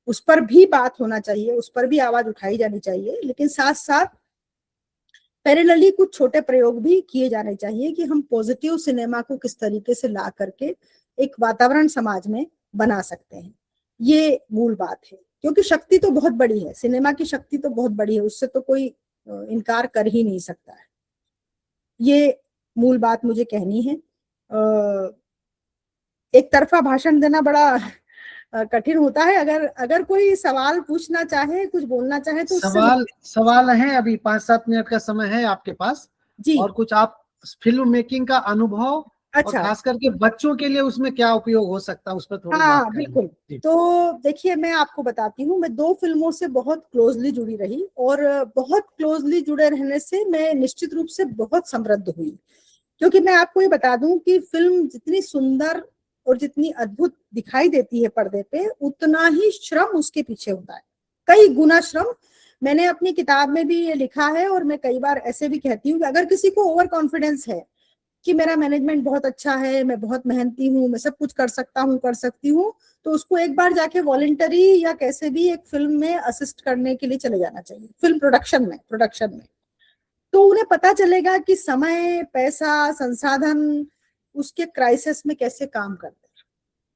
उस पर भी बात होना चाहिए, उस पर भी आवाज उठाई जानी चाहिए, लेकिन साथ साथ पैरेलली कुछ छोटे प्रयोग भी किए जाने चाहिए कि हम पॉजिटिव सिनेमा को किस तरीके से ला करके एक वातावरण समाज में बना सकते हैं। ये मूल बात है, क्योंकि शक्ति तो बहुत बड़ी है, सिनेमा की शक्ति तो बहुत बड़ी है, उससे तो कोई इनकार कर ही नहीं सकता है। ये मूल बात मुझे कहनी है। एक तरफा भाषण देना बड़ा कठिन होता है। अगर कोई सवाल पूछना चाहे, कुछ बोलना चाहे तो उससे
सवाल है, अभी 5-7 मिनट का समय है आपके पास।
जी।
और कुछ आप फिल्म मेकिंग का अनुभव और
अच्छा,
खास करके बच्चों के लिए उसमें क्या उपयोग हो सकता है, उस पर थोड़ी बात
हाँ बिल्कुल।
करेंगे।
तो देखिए, मैं आपको बताती हूँ, मैं 2 फिल्मों से बहुत क्लोजली जुड़ी रही, और बहुत क्लोजली जुड़े रहने से मैं निश्चित रूप से बहुत समृद्ध हुई। क्योंकि मैं आपको ये बता दूं कि फिल्म जितनी सुंदर और जितनी अद्भुत दिखाई देती है पर्दे पे, उतना ही श्रम उसके पीछे होता है, कई गुना श्रम। मैंने अपनी किताब में भी ये लिखा है, और मैं कई बार ऐसे भी कहती हूँ कि अगर किसी को ओवर कॉन्फिडेंस है कि मेरा मैनेजमेंट बहुत अच्छा है, मैं बहुत मेहनती हूँ, मैं सब कुछ कर सकता हूँ, कर सकती हूँ, तो उसको एक बार जाके वॉलंटरी या कैसे भी एक फिल्म में असिस्ट करने के लिए चले जाना चाहिए, फिल्म प्रोडक्शन में। तो उन्हें पता चलेगा कि समय, पैसा, संसाधन उसके क्राइसिस में कैसे काम करते हैं,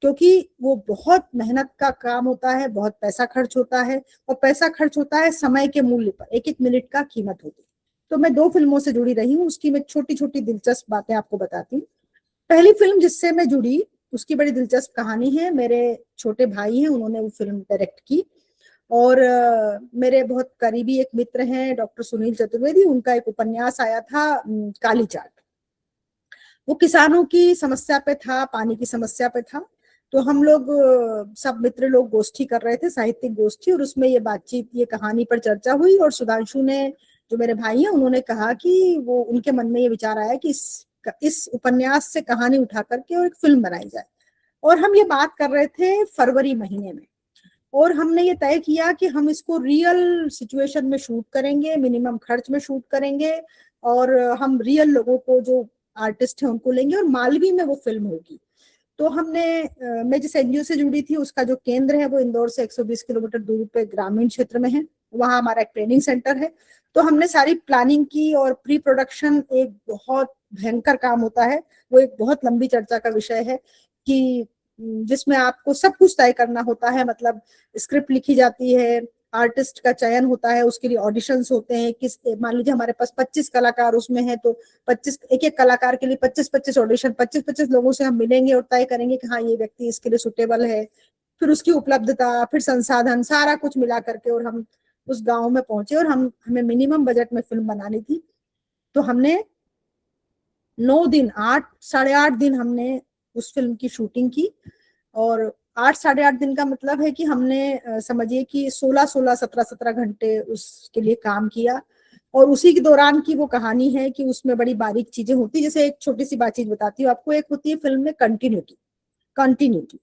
क्योंकि वो बहुत मेहनत का काम होता है, बहुत पैसा खर्च होता है, और पैसा खर्च होता है समय के मूल्य पर, एक एक मिनट का कीमत होती है। तो मैं 2 फिल्मों से जुड़ी रही हूँ, उसकी मैं छोटी छोटी दिलचस्प बातें आपको बताती हूँ। पहली फिल्म जिससे मैं जुड़ी, उसकी बड़ी दिलचस्प कहानी है। मेरे छोटे भाई हैं, उन्होंने वो फिल्म डायरेक्ट की, और मेरे बहुत करीबी एक मित्र हैं डॉक्टर सुनील चतुर्वेदी, उनका एक उपन्यास आया था काली चाट। वो किसानों की समस्या पे था, पानी की समस्या पे था। तो हम लोग सब मित्र लोग गोष्ठी कर रहे थे, साहित्यिक गोष्ठी, और उसमें ये बातचीत, ये कहानी पर चर्चा हुई, और सुधांशु ने, जो मेरे भाई हैं, उन्होंने कहा कि वो उनके मन में ये विचार आया कि इस उपन्यास से कहानी उठा करके और एक फिल्म बनाई जाए। और हम ये बात कर रहे थे फरवरी महीने में, और हमने ये तय किया कि हम इसको रियल सिचुएशन में शूट करेंगे, मिनिमम खर्च में शूट करेंगे, और हम रियल लोगों को, जो आर्टिस्ट हैं, उनको लेंगे, और मालवी में वो फिल्म होगी। तो हमने मैं जिस एनजीओ से जुड़ी थी, उसका जो केंद्र है वो इंदौर से 120 किलोमीटर दूर पे ग्रामीण क्षेत्र में है, वहाँ हमारा एक ट्रेनिंग सेंटर है। तो हमने सारी प्लानिंग की, और प्री प्रोडक्शन एक बहुत भयंकर काम होता है, वो एक बहुत लंबी चर्चा का विषय है, कि जिसमें आपको सब कुछ तय करना होता है। मतलब स्क्रिप्ट लिखी जाती है, आर्टिस्ट का चयन होता है, उसके लिए ऑडिशंस होते हैं, किस, मान लीजिए हमारे पास 25 कलाकार उसमें है, तो 25, एक एक कलाकार के लिए 25-25 ऑडिशन, 25-25 लोगों से हम मिलेंगे और तय करेंगे कि हाँ, ये व्यक्ति इसके लिए सुटेबल है। फिर उसकी उपलब्धता, फिर संसाधन, सारा कुछ मिला करके, और हम उस गांव में पहुंचे, और हमें मिनिमम बजट में फिल्म बनानी थी। तो हमने 9 दिन, 8 साढ़े 8 दिन हमने उस फिल्म की शूटिंग की। और 8 साढ़े 8 दिन का मतलब है कि हमने समझिए कि 16-16, 17-17 घंटे उसके लिए काम किया। और उसी के दौरान की वो कहानी है कि उसमें बड़ी बारीक चीजें होती, जैसे एक छोटी सी बात चीज बताती हूँ आपको। एक होती है फिल्म में कंटिन्यूटी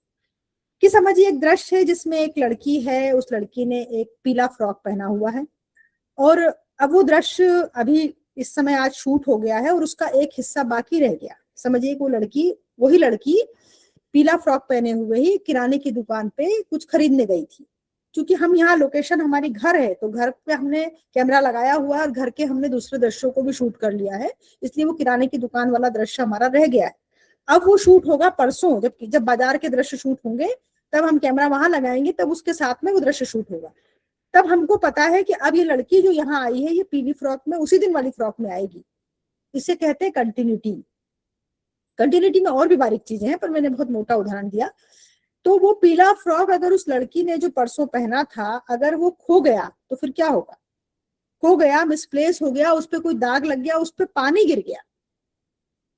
कि समझिए एक दृश्य है जिसमें एक लड़की है, उस लड़की ने एक पीला फ्रॉक पहना हुआ है, और अब वो दृश्य अभी इस समय आज शूट हो गया है और उसका एक हिस्सा बाकी रह गया। समझिए कि वो लड़की, वही लड़की पीला फ्रॉक पहने हुए ही किराने की दुकान पे कुछ खरीदने गई थी। क्योंकि हम यहाँ लोकेशन हमारी घर है, तो घर पे हमने कैमरा लगाया हुआ है और घर के हमने दूसरे दृश्यों को भी शूट कर लिया है, इसलिए वो किराने की दुकान वाला दृश्य हमारा रह गया है। अब वो शूट होगा परसों, जब बाजार के दृश्य शूट होंगे तब हम कैमरा वहां लगाएंगे, तब उसके साथ में वो दृश्य शूट होगा। तब हमको पता है कि अब ये लड़की जो यहाँ आई है ये पीली फ्रॉक में, उसी दिन वाली फ्रॉक में आएगी। इसे कहते हैं कंटिन्यूटी। कंटिन्यूटी में और भी बारीक चीजें हैं, पर मैंने बहुत मोटा उदाहरण दिया। तो वो पीला फ्रॉक अगर उस लड़की ने जो परसों पहना था, अगर वो खो गया तो फिर क्या होगा? खो गया, मिसप्लेस हो गया, उस पर कोई दाग लग गया, उस पर पानी गिर गया,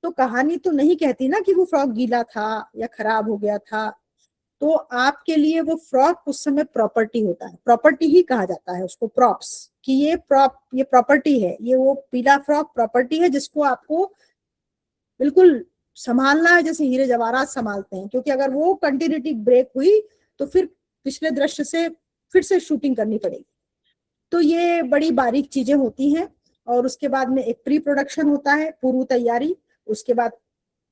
तो कहानी तो नहीं कहती ना कि वो फ्रॉक गीला था या खराब हो गया था। तो आपके लिए वो फ्रॉक उस समय प्रॉपर्टी होता है, प्रॉपर्टी ही कहा जाता है उसको, प्रॉप्स, कि ये प्रॉपर्टी है, ये वो पीला फ्रॉक प्रॉपर्टी है जिसको आपको बिल्कुल संभालना है, जैसे हीरे जवाहरात संभालते हैं। क्योंकि अगर वो कंटिन्यूटी ब्रेक हुई तो फिर पिछले दृश्य से फिर से शूटिंग करनी पड़ेगी। तो ये बड़ी बारीक चीजें होती हैं। और उसके बाद में एक प्री प्रोडक्शन होता है, पूर्व तैयारी, उसके बाद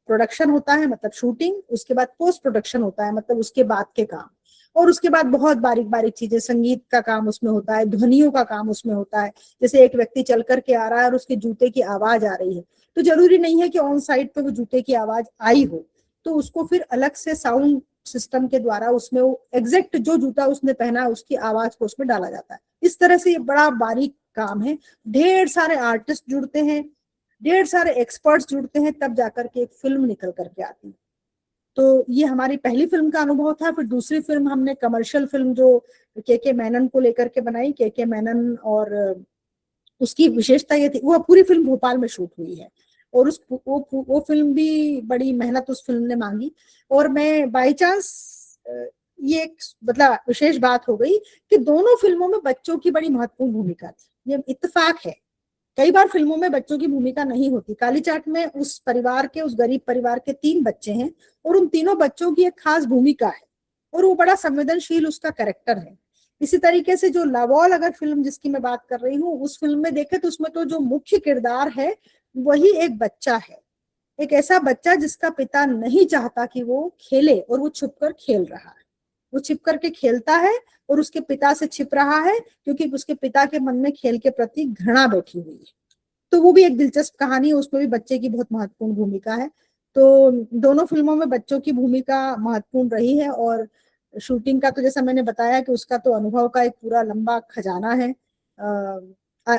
प्रोडक्शन होता है मतलब शूटिंग, उसके बाद पोस्ट प्रोडक्शन होता है मतलब उसके बाद के काम, और उसके बाद बहुत बारीक बारीक चीजें, संगीत का काम उसमें होता है, ध्वनियों का काम उसमें होता है। जैसे एक व्यक्ति चल करके आ रहा है और उसके जूते की आवाज आ रही है, तो जरूरी नहीं है कि ऑन साइड पे वो जूते की आवाज आई हो, तो उसको फिर अलग से साउंड सिस्टम के द्वारा उसमें वो एग्जैक्ट जो जूता उसने पहना है उसकी आवाज को उसमें डाला जाता है। इस तरह से ये बड़ा बारीक काम है। ढेर सारे आर्टिस्ट जुड़ते हैं, ढेर सारे एक्सपर्ट्स जुड़ते हैं, तब जाकर के एक फिल्म निकल करके आती है। तो ये हमारी पहली फिल्म का अनुभव था। फिर दूसरी फिल्म हमने कमर्शियल फिल्म जो के मैनन को लेकर के बनाई, के मैनन, और उसकी विशेषता ये थी, वो पूरी फिल्म भोपाल में शूट हुई है, और वो फिल्म भी बड़ी मेहनत उस फिल्म ने मांगी। और मैं बाई चांस, ये एक मतलब विशेष बात हो गई कि दोनों फिल्मों में बच्चों की बड़ी महत्वपूर्ण भूमिका थी। ये इत्तेफाक है, कई बार फिल्मों में बच्चों की भूमिका नहीं होती। काली चाट में उस परिवार के, उस गरीब परिवार के 3 बच्चे हैं और उन तीनों बच्चों की एक खास भूमिका है और वो बड़ा संवेदनशील उसका कैरेक्टर है। इसी तरीके से जो लावॉल अगर फिल्म जिसकी मैं बात कर रही हूँ, उस फिल्म में देखे तो उसमें तो जो मुख्य किरदार है वही एक बच्चा है, एक ऐसा बच्चा जिसका पिता नहीं चाहता कि वो खेले और वो छुपकर खेल रहा है, वो छिप करके खेलता है और उसके पिता से छिप रहा है क्योंकि उसके पिता के मन में खेल के प्रति घृणा बैठी हुई है। तो वो भी एक दिलचस्प कहानी है, उसमें भी बच्चे की बहुत महत्वपूर्ण भूमिका है। तो दोनों फिल्मों में बच्चों की भूमिका महत्वपूर्ण रही है। और शूटिंग का तो जैसा मैंने बताया कि उसका तो अनुभव का एक पूरा लंबा खजाना है।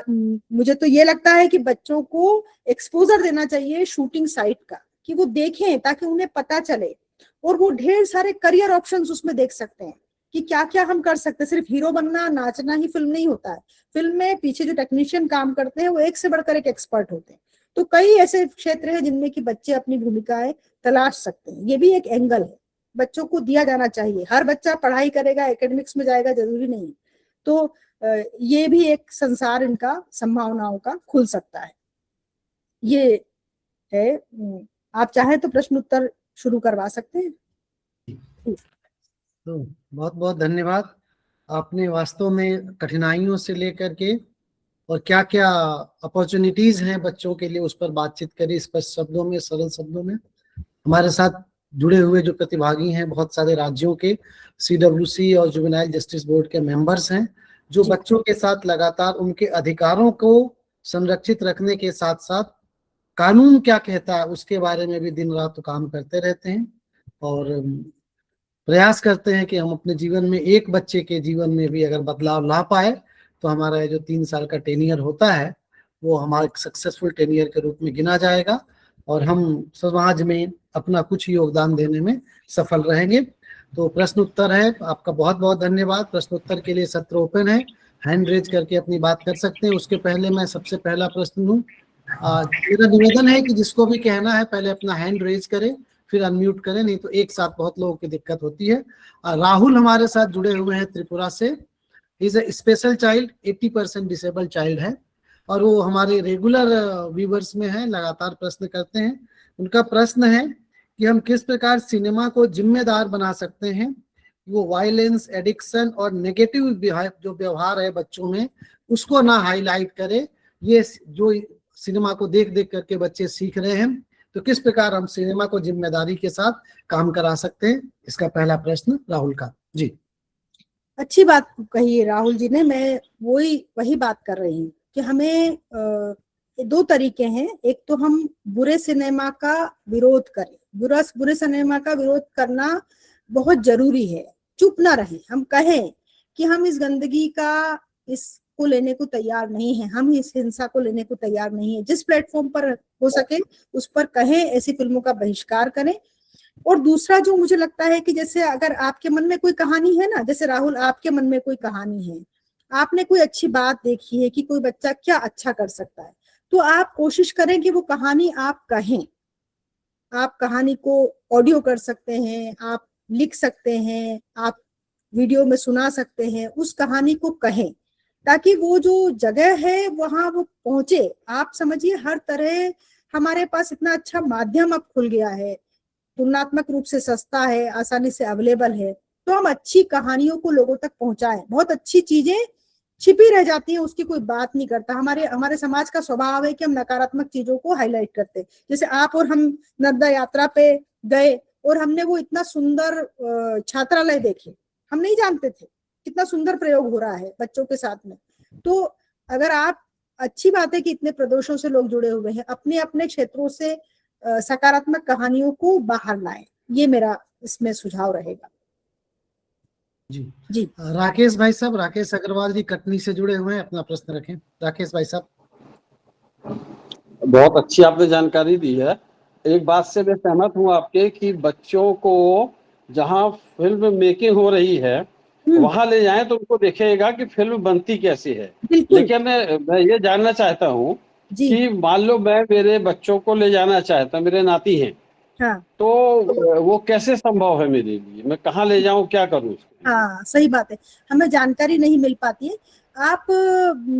मुझे तो ये लगता है कि बच्चों को एक्सपोजर देना चाहिए शूटिंग साइट का, कि वो देखें ताकि उन्हें पता चले, और वो ढेर सारे करियर ऑप्शंस उसमें देख सकते हैं कि क्या क्या हम कर सकते हैं। सिर्फ हीरो बनना, नाचना ही फिल्म नहीं होता है। फिल्म में पीछे जो टेक्नीशियन काम करते हैं वो एक से बढ़कर एक एक्सपर्ट होते हैं। तो कई ऐसे क्षेत्र हैं जिनमें कि बच्चे अपनी भूमिकाएं तलाश सकते हैं। ये भी एक एंगल है, बच्चों को दिया जाना चाहिए। हर बच्चा पढ़ाई करेगा, एकेडमिक्स में जाएगा जरूरी नहीं। तो ये भी एक संसार इनका संभावनाओं का खुल सकता है। ये है। आप चाहे तो प्रश्न उत्तर शुरू करवा सकते हैं।
तो बहुत बहुत धन्यवाद। आपने वास्तव में कठिनाइयों से लेकर के और क्या क्या अपॉर्चुनिटीज हैं बच्चों के लिए उस पर बातचीत करी, स्पष्ट शब्दों में, सरल शब्दों में। हमारे साथ जुड़े हुए जो प्रतिभागी हैं बहुत सारे राज्यों के CWC और जुवेनाइल जस्टिस बोर्ड के मेंबर्स हैं, जो बच्चों के साथ लगातार उनके अधिकारों को संरक्षित रखने के साथ साथ कानून क्या कहता है उसके बारे में भी दिन रात काम करते रहते हैं और प्रयास करते हैं कि हम अपने जीवन में एक बच्चे के जीवन में भी अगर बदलाव ला पाए तो हमारा जो 3 साल का टेनियर होता है वो हमारे सक्सेसफुल टेनियर के रूप में गिना जाएगा और हम समाज में अपना कुछ योगदान देने में सफल रहेंगे। तो प्रश्न उत्तर है, आपका बहुत बहुत धन्यवाद। प्रश्न उत्तर के लिए सत्र ओपन है, हैंड रेज करके अपनी बात कर सकते हैं। उसके पहले मैं सबसे पहला प्रश्न लूं। मेरा निवेदन है कि जिसको भी कहना है पहले अपना हैंड रेज करें, फिर अनम्यूट करें, नहीं तो एक साथ बहुत लोगों की दिक्कत होती है। राहुल हमारे साथ जुड़े हुए हैं त्रिपुरा से। Is a special child, 80% disable child है और वो हमारे रेगुलर व्यूवर्स में है, लगातार प्रश्न करते हैं। उनका प्रश्न है कि हम किस प्रकार सिनेमा को जिम्मेदार बना सकते हैं, वो वायलेंस, एडिक्शन और नेगेटिव जो व्यवहार है बच्चों में उसको ना हाईलाइट करे। ये जो सिनेमा को देख देख करके बच्चे सीख रहे हैं, तो किस प्रकार हम सिनेमा को जिम्मेदारी के साथ काम करा सकते हैं, इसका पहला प्रश्न राहुल का। जी
अच्छी बात कही है राहुल जी ने। मैं वही बात कर रही हूँ कि हमें दो तरीके हैं। एक तो हम बुरे सिनेमा का विरोध करें, बुरे सिनेमा का विरोध करना बहुत जरूरी है। चुप ना रहें, हम कहें कि हम इस गंदगी का इसको लेने को तैयार नहीं है, हम इस हिंसा को लेने को तैयार नहीं है। जिस प्लेटफॉर्म पर हो सके उस पर कहें, ऐसी फिल्मों का बहिष्कार करें। और दूसरा जो मुझे लगता है कि जैसे अगर आपके मन में कोई कहानी है ना, जैसे राहुल आपके मन में कोई कहानी है, आपने कोई अच्छी बात देखी है कि कोई बच्चा क्या अच्छा कर सकता है, तो आप कोशिश करें कि वो कहानी आप कहें। आप कहानी को ऑडियो कर सकते हैं, आप लिख सकते हैं, आप वीडियो में सुना सकते हैं, उस कहानी को कहें ताकि वो जो जगह है वहां वो पहुंचे। आप समझिए हर तरह हमारे पास इतना अच्छा माध्यम अब खुल गया है, तुलनात्मक रूप से सस्ता है, आसानी से अवेलेबल है, तो हम अच्छी कहानियों को लोगों तक पहुंचाएं। बहुत अच्छी चीजें छिपी रह जाती है, उसकी कोई बात नहीं करता। हमारे हमारे समाज का स्वभाव है कि हम नकारात्मक चीजों को हाईलाइट करते। जैसे आप और हम नर्मदा यात्रा पे गए और हमने वो इतना सुंदर छात्रालय देखे, हम नहीं जानते थे कितना सुंदर प्रयोग हो रहा है बच्चों के साथ में। तो अगर आप, अच्छी बात है कि इतने प्रदेशों से लोग जुड़े हुए हैं, अपने अपने क्षेत्रों से सकारात्मक कहानियों को बाहर लाएं। ये मेरा इसमें सुझाव रहेगा।
जी
जी
राकेश भाई साहब, राकेश अग्रवाल जी कटनी से जुड़े हुए हैं, अपना प्रश्न रखें राकेश भाई साहब।
बहुत अच्छी आपने जानकारी दी है। एक बात से मैं सहमत हूँ आपके कि बच्चों को जहाँ फिल्म मेकिंग हो रही है वहां ले जाएं तो उनको देखेगा कि फिल्म बनती कैसी है।
बिल्कुल।
लेकिन मैं ये जानना चाहता हूँ
जी
कि मान लो मैं मेरे बच्चों को ले जाना चाहता, मेरे नाती हैं,
हाँ
तो वो कैसे संभव है मेरे लिए? मैं कहाँ ले जाऊं, क्या करूं उसके लिए?
हाँ, सही बात है। हमें जानकारी नहीं मिल पाती है। आप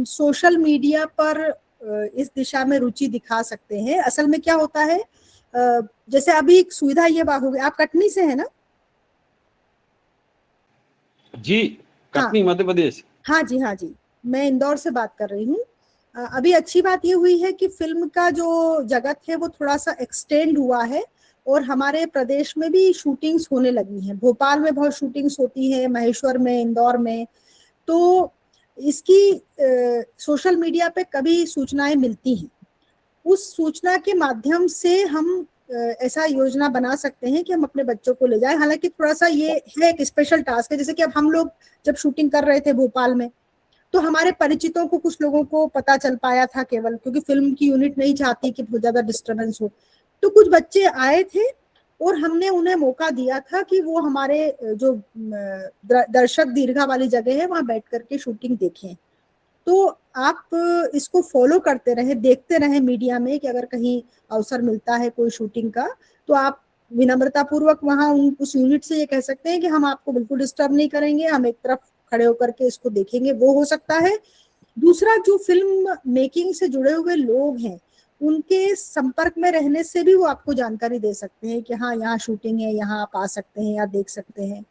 सोशल मीडिया पर इस दिशा में रुचि दिखा सकते हैं। असल में क्या होता है, जैसे अभी एक सुविधा ये हो गई, आप कटनी से है ना?
जी,
हाँ
कटनी मध्य प्रदेश।
हाँ जी, हाँ जी, मैं इंदौर से बात कर रही हूँ। अभी अच्छी बात ये हुई है कि फिल्म का जो जगत है वो थोड़ा सा एक्सटेंड हुआ है और हमारे प्रदेश में भी शूटिंग्स होने लगी हैं। भोपाल में बहुत शूटिंग्स होती है, महेश्वर में, इंदौर में। तो इसकी सोशल मीडिया पे कभी सूचनाएं मिलती हैं। उस सूचना के माध्यम से हम ऐसा योजना बना सकते हैं कि हम अपने बच्चों को ले जाएं। हालांकि थोड़ा सा ये है एक स्पेशल टास्क है। जैसे कि अब हम लोग जब शूटिंग कर रहे थे भोपाल में, तो हमारे परिचितों को, कुछ लोगों को पता चल पाया था केवल, क्योंकि फिल्म की यूनिट नहीं चाहती कि बहुत ज्यादा डिस्टरबेंस हो। तो कुछ बच्चे आए थे और हमने उन्हें मौका दिया था कि वो हमारे जो दर्शक दीर्घा वाली जगह है वहां बैठ करके शूटिंग देखें। तो आप इसको फॉलो करते रहे, देखते रहे मीडिया में कि अगर कहीं अवसर मिलता है कोई शूटिंग का, तो आप विनम्रता पूर्वक वहां उस यूनिट से ये कह सकते हैं कि हम आपको बिल्कुल डिस्टर्ब नहीं करेंगे, हम एक तरफ खड़े होकर के इसको देखेंगे। वो हो सकता है। दूसरा, जो फिल्म मेकिंग से जुड़े हुए लोग हैं उनके संपर्क में रहने से भी वो आपको जानकारी दे सकते हैं कि हाँ यहाँ शूटिंग है, यहाँ आप आ सकते हैं या देख सकते हैं।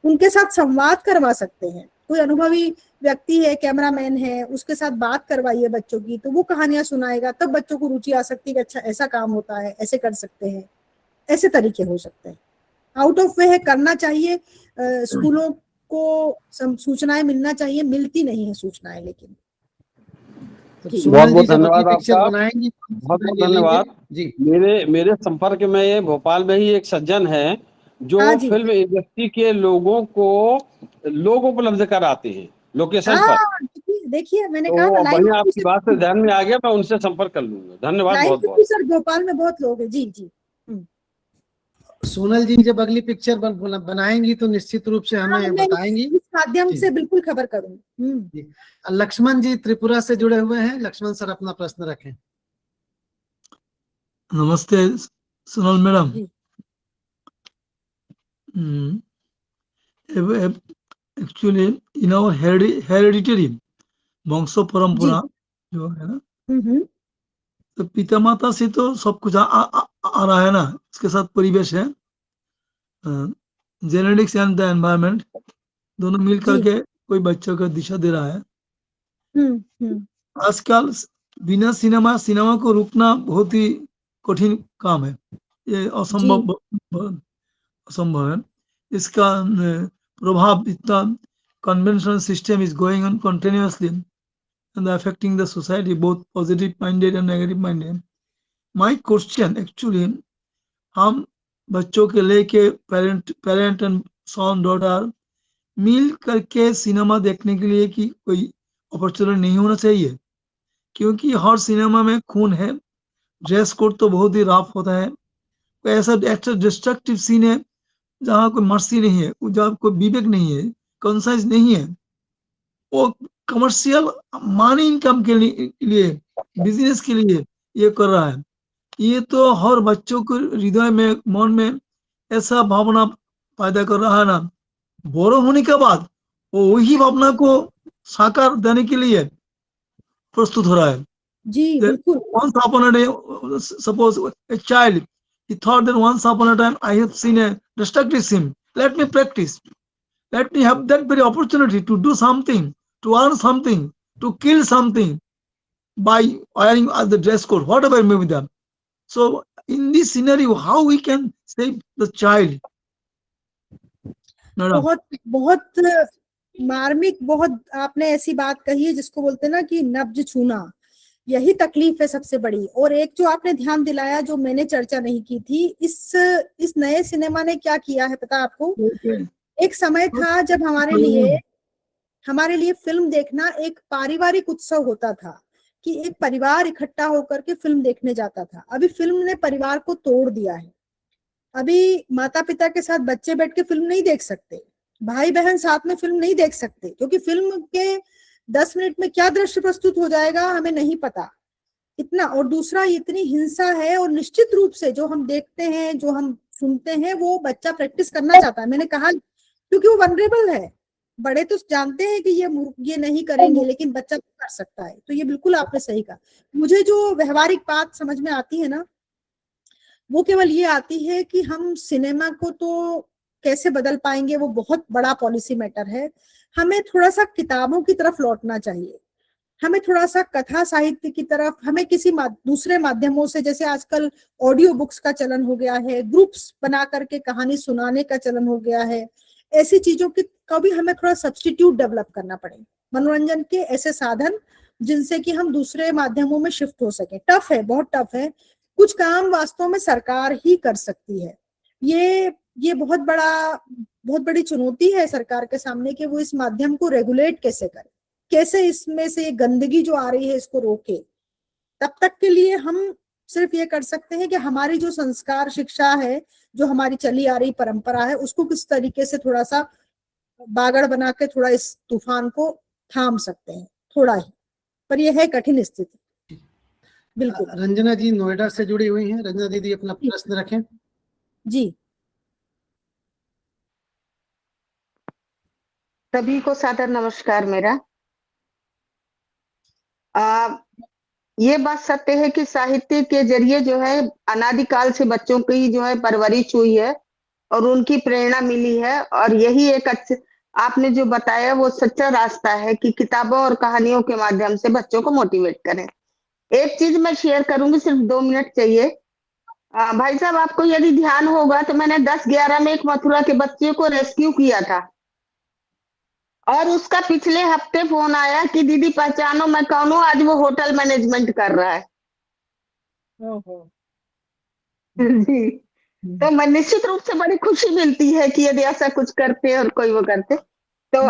उनके साथ संवाद करवा सकते हैं। कोई अनुभवी व्यक्ति है, कैमरामैन है, उसके साथ बात करवाइए बच्चों की, तो वो कहानियां सुनाएगा, तब बच्चों को रुचि आ सकती है कि अच्छा ऐसा काम होता है, ऐसे कर सकते हैं। ऐसे तरीके हो सकते हैं। आउट ऑफ वे है, करना चाहिए। स्कूलों को सूचनाएं मिलना चाहिए, मिलती नहीं है सूचनाएं लेकिन।
तो
जी
बहुत
सोनल जी
बहुत
जब अगली
धन्यवाद
पिक्चर
आपका।
बनाएंगी तो हम
बहुत
समय
बहुत
ले लेंगे।
धन्यवाद।
जी
मेरे मेरे संपर्क में ये भोपाल में ही एक सज्जन है जो
हाँ जी
फिल्म इंडस्ट्री के लोग उपलब्ध कराते हैं लोकेशन पर।
हाँ, देखिए देखिए, मैंने कहा ना,
तो
लाइन
बढ़िया, आपकी बात से
ऑफिसर,
ध्यान में आ गया, मैं उनसे संपर्क कर लूंगा। धन्यवाद
लाइन
बहुत बहुत।
ऑफिसर भोपाल में बहुत लोग हैं। जी जी।
सोनल जी जब अगली पिक्चर बनाएंगी तो निश्चित रूप से
हाँ,
हमें
मैं
बताएंगी।
इस माध्यम
जी
से बिल्कुल खबर करूंगी।
जी लक्ष्मण जी त्रिपुरा से जुड़े हुए हैं, लक्ष्मण सर अपना प्रश्न रखें।
नमस्ते सोनल मैडम।
जी
एक्चुअली इन आवर हेरिडिटरी वंश
जी
परंपरा जो है ना,
हम्म
तो पिता माता से तो सब कुछ आ रहा है ना, इसके साथ परिवेश है, जेनेटिक्स एंड द एनवायरनमेंट दोनों मिल
जी
करके कोई बच्चों को दिशा दे रहा है। आजकल बिना सिनेमा को रुकना बहुत ही कठिन काम है, ये असंभव है। इसका प्रभाव इतना conventional system is going on continuously and affecting the society, both positive minded and negative minded. My question actually, हम बच्चों के लेके पेरेंट एंड सन डॉटर मिल करके सिनेमा देखने के लिए कि कोई अपॉर्चुनिटी नहीं होना चाहिए, क्योंकि हर सिनेमा में खून है, ड्रेस कोड तो बहुत ही रफ होता है, कोई ऐसा डिस्ट्रक्टिव सीन है जहाँ कोई मर्सी नहीं है, जहाँ कोई विवेक नहीं है, कॉन्साइज नहीं है, वो कमर्शियल मनी इनकम के लिए बिजनेस के लिए ये कर रहा है। ये तो हर बच्चों के हृदय में, मन में ऐसा भावना पैदा कर रहा है ना, बड़ो होने के बाद वो वही भावना को साकार देने के लिए प्रस्तुत हो रहा है।
जी बिल्कुल।
Once upon a day, suppose a child, he thought that once upon a time I have seen a destructive scene. Let me practice. Let me have that very opportunity to do something, to earn something, to kill something by wearing the dress code, whatever may be done. So in this scenario, how we can save the child?
बहुत मार्मिक, बहुत आपने ऐसी बात कही है जिसको बोलते हैं ना कि नब्ज छूना, यही तकलीफ है सबसे बड़ी। और एक जो आपने ध्यान दिलाया, जो मैंने चर्चा नहीं की थी, इस नए सिनेमा ने क्या किया है पता आपको? एक समय था जब हमारे लिए फिल्म देखना एक पारिवारिक उत्सव होता था, कि एक परिवार इकट्ठा होकर के फिल्म देखने जाता था। अभी फिल्म ने परिवार को तोड़ दिया है। अभी माता पिता के साथ बच्चे बैठ के फिल्म नहीं देख सकते, भाई बहन साथ में फिल्म नहीं देख सकते, क्योंकि फिल्म के 10 मिनट में क्या दृश्य प्रस्तुत हो जाएगा हमें नहीं पता इतना। और दूसरा, इतनी हिंसा है, और निश्चित रूप से जो हम देखते हैं, जो हम सुनते हैं, वो बच्चा प्रैक्टिस करना चाहता है। मैंने कहा क्योंकि वो वनरेबल है। बड़े तो जानते हैं कि ये नहीं करेंगे, लेकिन बच्चा तो कर सकता है। तो ये बिल्कुल आपने सही कहा। मुझे जो व्यवहारिक बात समझ में आती है ना, वो केवल ये आती है कि हम सिनेमा को तो कैसे बदल पाएंगे, वो बहुत बड़ा पॉलिसी मैटर है। हमें थोड़ा सा किताबों की तरफ लौटना चाहिए, हमें थोड़ा सा कथा साहित्य की तरफ, हमें किसी दूसरे माध्यमों से, जैसे आजकल ऑडियो बुक्स का चलन हो गया है, ग्रुप्स बना करके कहानी सुनाने का चलन हो गया है, ऐसी चीजों का भी हमें थोड़ा सब्स्टिट्यूट डेवलप करना पड़े, मनोरंजन के ऐसे साधन जिनसे कि हम दूसरे माध्यमों में शिफ्ट हो सके। टफ है, बहुत टफ है। कुछ काम वास्तव में सरकार ही कर सकती है। ये बहुत बड़ी चुनौती है सरकार के सामने कि वो इस माध्यम को रेगुलेट कैसे करे, कैसे इसमें से गंदगी जो आ रही है इसको रोके। तब तक के लिए हम सिर्फ ये कर सकते हैं कि हमारी जो संस्कार शिक्षा है, जो हमारी चली आ रही परंपरा है, उसको किस तरीके से थोड़ा सा बागड़ बना के थोड़ा इस तूफान को थाम सकते हैं, थोड़ा ही। पर यह है कठिन स्थिति। बिल्कुल।
रंजना जी नोएडा से जुड़ी हुई हैं। रंजना दीदी अपना प्रश्न रखें।
जी,
सभी को सादर नमस्कार मेरा। ये बात सत्य है कि साहित्य के जरिए जो है अनादिकाल से बच्चों की जो है परवरिश हुई है और उनकी प्रेरणा मिली है, और यही एक आपने जो बताया वो सच्चा रास्ता है कि किताबों और कहानियों के माध्यम से बच्चों को मोटिवेट करें। एक चीज मैं शेयर करूंगी, सिर्फ 2 मिनट चाहिए। भाई साहब, आपको यदि ध्यान होगा तो मैंने 10-11 में एक मथुरा के बच्चे को रेस्क्यू किया था, और उसका पिछले हफ्ते फोन आया कि दीदी पहचानो मैं कौन हूँ, आज वो होटल मैनेजमेंट कर रहा है। जी, तो मैं निश्चित रूप से बड़ी खुशी मिलती है कि यदि ऐसा कुछ करते और कोई वो करते। तो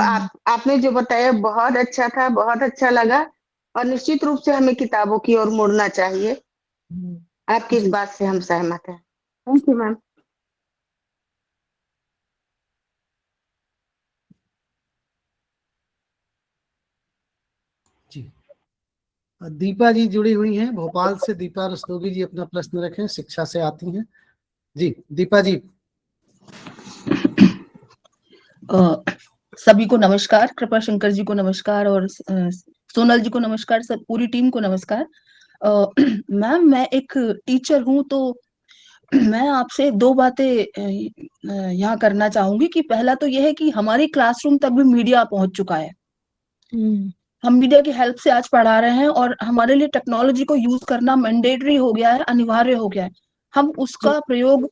आपने जो बताया बहुत अच्छा था, बहुत अच्छा लगा, और निश्चित रूप से हमें किताबों की ओर मुड़ना चाहिए। आपकी इस बात से हम सहमत हैं। Thank you ma'am.
जी, दीपा जी जुड़ी हुई हैं भोपाल से। दीपा रस्तोगी जी अपना प्रश्न रखें, शिक्षा से आती हैं। जी दीपा जी।
सभी को नमस्कार, कृपा शंकर जी को नमस्कार, और सोनल जी को नमस्कार, सब पूरी टीम को नमस्कार। मैम, मैं एक टीचर हूँ, तो मैं आपसे 2 बातें यहाँ करना चाहूंगी कि पहला तो यह है कि हमारी क्लासरूम तक भी मीडिया पहुंच चुका है। हम मीडिया की हेल्प से आज पढ़ा रहे हैं और हमारे लिए टेक्नोलॉजी को यूज करना मैंडेटरी हो गया है, अनिवार्य हो गया है। हम उसका प्रयोग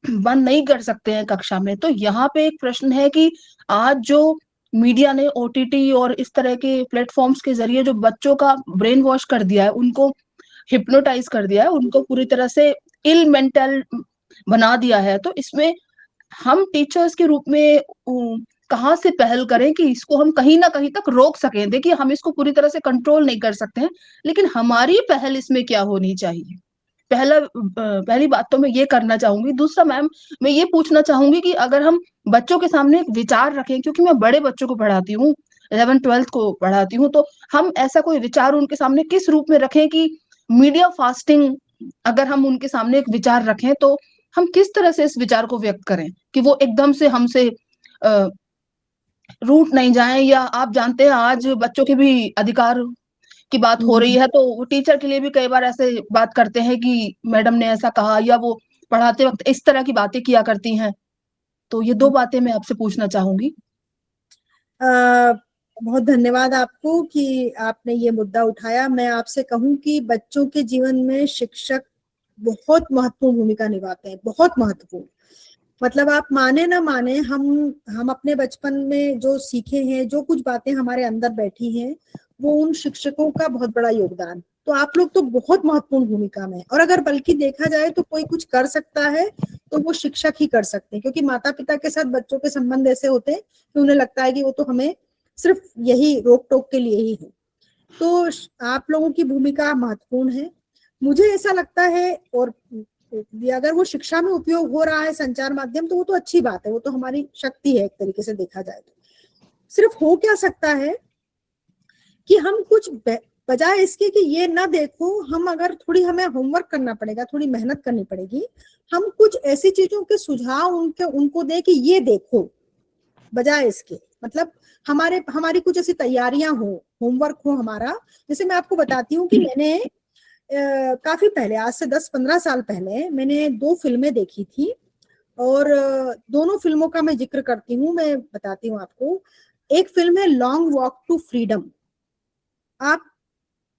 बंद नहीं कर सकते हैं कक्षा में। तो यहाँ पे एक प्रश्न है कि आज जो मीडिया ने ओटीटी और इस तरह के प्लेटफॉर्म्स के जरिए जो बच्चों का ब्रेन वॉश कर दिया है, उनको हिप्नोटाइज कर दिया है, उनको पूरी तरह से इल मेंटल बना दिया है, तो इसमें हम टीचर्स के रूप में कहाँ से पहल करें कि इसको हम कहीं ना कहीं तक रोक सकें। देखिए, हम इसको पूरी तरह से कंट्रोल नहीं कर सकते हैं, लेकिन हमारी पहल इसमें क्या होनी चाहिए? पहली बात तो मैं ये करना चाहूंगी। दूसरा मैम, मैं ये पूछना चाहूंगी कि अगर हम बच्चों के सामने एक विचार रखें, क्योंकि मैं बड़े बच्चों को पढ़ाती हूँ, 11th-12th को पढ़ाती हूँ, तो हम ऐसा कोई विचार उनके सामने किस रूप में रखें कि मीडिया फास्टिंग, अगर हम उनके सामने एक विचार रखें तो हम किस तरह से इस विचार को व्यक्त करें कि वो एकदम से हमसे रूठ नहीं जाएं। या आप जानते हैं आज बच्चों के भी अधिकार की बात हो रही है, तो वो टीचर के लिए भी कई बार ऐसे बात करते हैं कि मैडम ने ऐसा कहा, या वो पढ़ाते वक्त इस तरह की बातें किया करती हैं। तो ये 2 बातें मैं आपसे पूछना चाहूंगी।
बहुत धन्यवाद आपको कि आपने ये मुद्दा उठाया। मैं आपसे कहूं कि बच्चों के जीवन में शिक्षक बहुत महत्वपूर्ण भूमिका निभाते हैं, बहुत महत्वपूर्ण। मतलब आप माने ना माने, हम अपने बचपन में जो सीखे हैं, जो कुछ बातें हमारे अंदर बैठी हैं, वो उन शिक्षकों का बहुत बड़ा योगदान। तो आप लोग तो बहुत महत्वपूर्ण भूमिका में, और अगर बल्कि देखा जाए तो कोई कुछ कर सकता है तो वो शिक्षक ही कर सकते हैं, क्योंकि माता पिता के साथ बच्चों के संबंध ऐसे होते हैं कि उन्हें लगता है कि वो तो हमें सिर्फ यही रोक टोक के लिए ही है। तो आप लोगों की भूमिका महत्वपूर्ण है, मुझे ऐसा लगता है। और अगर वो शिक्षा में उपयोग हो रहा है संचार माध्यम, तो वो तो अच्छी बात है, वो तो हमारी शक्ति है एक तरीके से देखा जाए तो। सिर्फ हो क्या सकता है कि हम कुछ बजाय इसके कि ये ना देखो, हम अगर थोड़ी, हमें होमवर्क करना पड़ेगा, थोड़ी मेहनत करनी पड़ेगी, हम कुछ ऐसी चीजों के सुझाव उनको दे कि ये देखो, बजाय इसके। मतलब हमारी कुछ ऐसी तैयारियां हो, होमवर्क हो हमारा। जैसे मैं आपको बताती हूँ कि मैंने काफी पहले, आज से 10-15 साल पहले, मैंने 2 फिल्में देखी थी, और दोनों फिल्मों का मैं जिक्र करती हूँ, मैं बताती हूँ आपको। एक फिल्म है लॉन्ग वॉक टू फ्रीडम। आप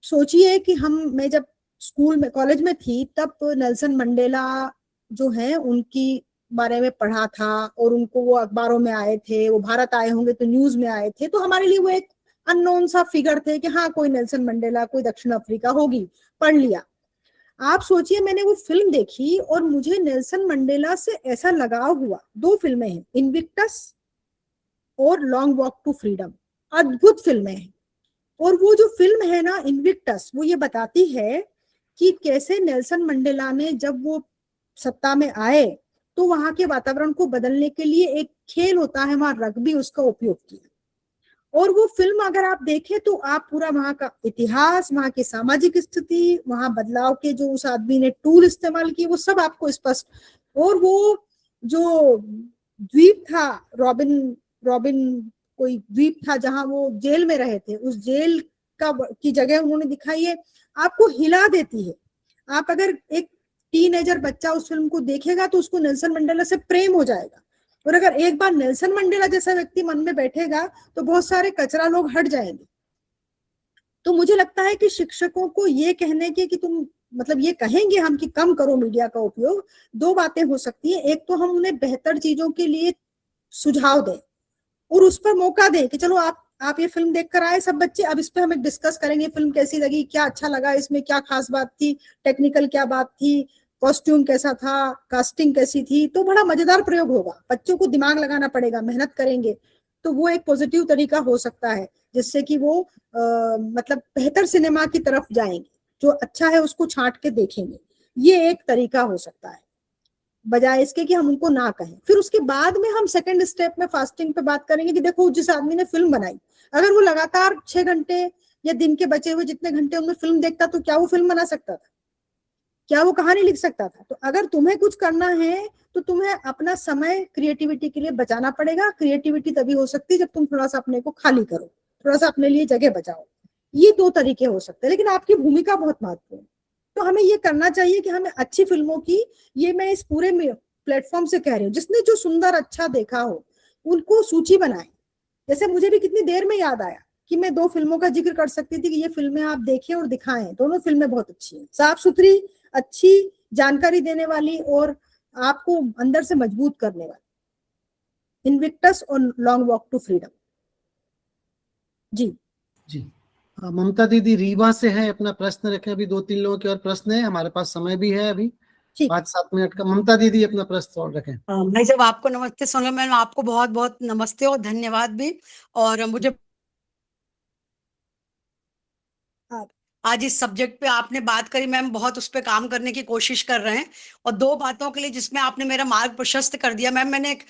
सोचिए कि मैं जब स्कूल में, कॉलेज में थी, तब नेल्सन मंडेला जो है उनकी बारे में पढ़ा था, और उनको वो अखबारों में आए थे, वो भारत आए होंगे तो न्यूज में आए थे, तो हमारे लिए वो एक अननोन सा फिगर थे कि हाँ, कोई नेल्सन मंडेला, कोई दक्षिण अफ्रीका होगी, पढ़ लिया। आप सोचिए, मैंने वो फिल्म देखी और मुझे नेल्सन मंडेला से ऐसा लगाव हुआ। 2 फिल्में हैं, इनविक्टस और लॉन्ग वॉक टू फ्रीडम, अद्भुत फिल्में हैं। और वो जो फिल्म है ना, इनविक्टस, वो ये बताती है कि कैसे नेल्सन मंडेला ने, जब वो सत्ता में आए, तो वहां के वातावरण को बदलने के लिए एक खेल होता है वहां, रग्बी, उसका उपयोग किया। और वो फिल्म अगर आप देखें तो आप पूरा वहां का इतिहास, वहां की सामाजिक स्थिति, वहां बदलाव के जो उस आदमी ने टूल इस्तेमाल किए, वो सब आपको स्पष्ट। और वो जो द्वीप था, रॉबिन कोई द्वीप था जहां वो जेल में रहे थे, उस जेल की जगह उन्होंने दिखाई है, आपको हिला देती है। आप अगर एक टीनेजर बच्चा उस फिल्म को देखेगा तो उसको नेल्सन मंडेला से प्रेम हो जाएगा। और अगर एक बार नेल्सन मंडेला जैसा व्यक्ति मन में बैठेगा तो बहुत सारे कचरा लोग हट जाएंगे। तो मुझे लगता है कि शिक्षकों को ये कहने के कि तुम, मतलब ये कहेंगे हम कि कम करो मीडिया का उपयोग, 2 बातें हो सकती है। एक तो हम उन्हें बेहतर चीजों के लिए सुझाव दें और उस पर मौका दें कि चलो आप ये फिल्म देख कर आए सब बच्चे, अब इस पे हम एक डिस्कस करेंगे, फिल्म कैसी लगी, क्या अच्छा लगा, इसमें क्या खास बात थी, टेक्निकल क्या बात थी, कॉस्ट्यूम कैसा था, कास्टिंग कैसी थी। तो बड़ा मजेदार प्रयोग होगा, बच्चों को दिमाग लगाना पड़ेगा, मेहनत करेंगे, तो वो एक पॉजिटिव तरीका हो सकता है जिससे कि वो मतलब बेहतर सिनेमा की तरफ जाएंगे, जो अच्छा है उसको छांट के देखेंगे। ये एक तरीका हो सकता है, बजाय इसके कि हम उनको ना कहें। फिर उसके बाद में हम सेकंड स्टेप में फास्टिंग पे बात करेंगे कि देखो, जिस आदमी ने फिल्म बनाई, अगर वो लगातार 6 घंटे या दिन के बचे हुए जितने घंटे उनमें फिल्म देखता, तो क्या वो फिल्म बना सकता था? क्या वो कहानी लिख सकता था? तो अगर तुम्हें कुछ करना है तो तुम्हें अपना समय क्रिएटिविटी के लिए बचाना पड़ेगा। क्रिएटिविटी तभी हो सकती है जब तुम थोड़ा सा अपने को खाली करो, थोड़ा सा अपने लिए जगह बचाओ। ये 2 तरीके हो सकते हैं, लेकिन आपकी भूमिका बहुत महत्वपूर्ण। तो हमें ये करना चाहिए कि हमें अच्छी फिल्मों की, ये मैं इस पूरे प्लेटफॉर्म से कह रही हूँ, जिसने जो सुंदर अच्छा देखा हो उनको सूची बनाए। जैसे मुझे भी कितनी देर में याद आया, कि मैं 2 फिल्मों का जिक्र कर सकती थी कि ये फिल्में आप देखें और दिखाएं। दोनों फिल्में बहुत अच्छी हैं, साफ सुथरी, अच्छी जानकारी देने वाली और आपको अंदर से मजबूत करने वाली, इनविक्टस और लॉन्ग वॉक टू फ्रीडम। जी
जी ममता दीदी रीवा से है, अपना प्रश्न रखें। अभी 2-3 लोगों के और प्रश्न है, हमारे पास समय भी है अभी
ठीक।
5-7 मिनट का। ममता दीदी अपना प्रश्न और रखें।
भाई साहब आपको नमस्ते। सोनल मैम आपको बहुत बहुत नमस्ते और धन्यवाद भी। और मुझे आज इस सब्जेक्ट पे आपने बात करी मैम, बहुत उस पे काम करने की कोशिश कर रहे हैं। और 2 बातों के लिए जिसमें आपने मेरा मार्ग प्रशस्त कर दिया मैम। मैंने एक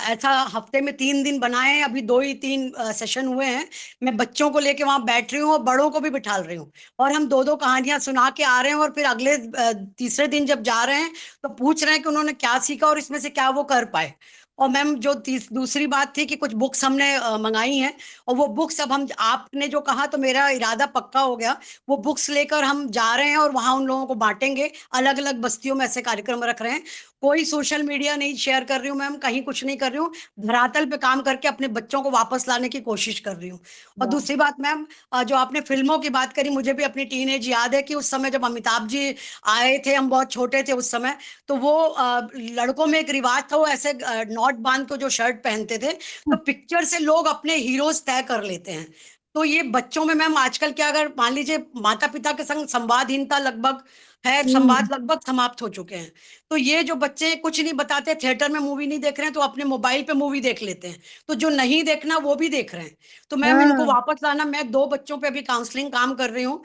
ऐसा हफ्ते में 3 दिन बनाए हैं, अभी 2 ही 3 सेशन हुए हैं। मैं बच्चों को लेके वहां बैठ रही हूँ और बड़ों को भी बिठाल रही हूँ, और हम 2-2 कहानियां सुना के आ रहे हैं। और फिर अगले तीसरे दिन जब जा रहे हैं तो पूछ रहे हैं कि उन्होंने क्या सीखा और इसमें से क्या वो कर पाए। और मैम जो दूसरी बात थी कि कुछ बुक्स हमने मंगाई हैं, और वो बुक्स अब हम, आपने जो कहा तो मेरा इरादा पक्का हो गया। वो बुक्स लेकर हम जा रहे हैं और वहां उन लोगों को बांटेंगे। अलग अलग बस्तियों में ऐसे कार्यक्रम रख रहे हैं। कोई सोशल मीडिया नहीं शेयर कर रही हूँ मैम, कहीं कुछ नहीं कर रही हूँ, धरातल पे काम करके अपने बच्चों को वापस लाने की कोशिश कर रही हूँ। और दूसरी बात मैम, जो आपने फिल्मों की बात करी, मुझे भी अपनी टीनेज याद है कि उस समय जब अमिताभ जी आए थे, हम बहुत छोटे थे उस समय, तो वो लड़कों में एक रिवाज था, वो ऐसे नॉट बांध के जो शर्ट पहनते थे। तो पिक्चर से लोग अपने हीरोज तय कर लेते हैं। तो ये बच्चों में मैम आजकल क्या, अगर मान लीजिए माता पिता के संग संवादहीनता लगभग है, संवाद लगभग समाप्त हो चुके हैं। तो ये जो बच्चे कुछ नहीं बताते, थिएटर में मूवी नहीं देख रहे हैं तो अपने मोबाइल पे मूवी देख लेते हैं। तो जो नहीं देखना वो भी देख रहे हैं। तो मैम इनको वापस लाना, मैं 2 बच्चों पे अभी काउंसलिंग काम कर रही हूँ।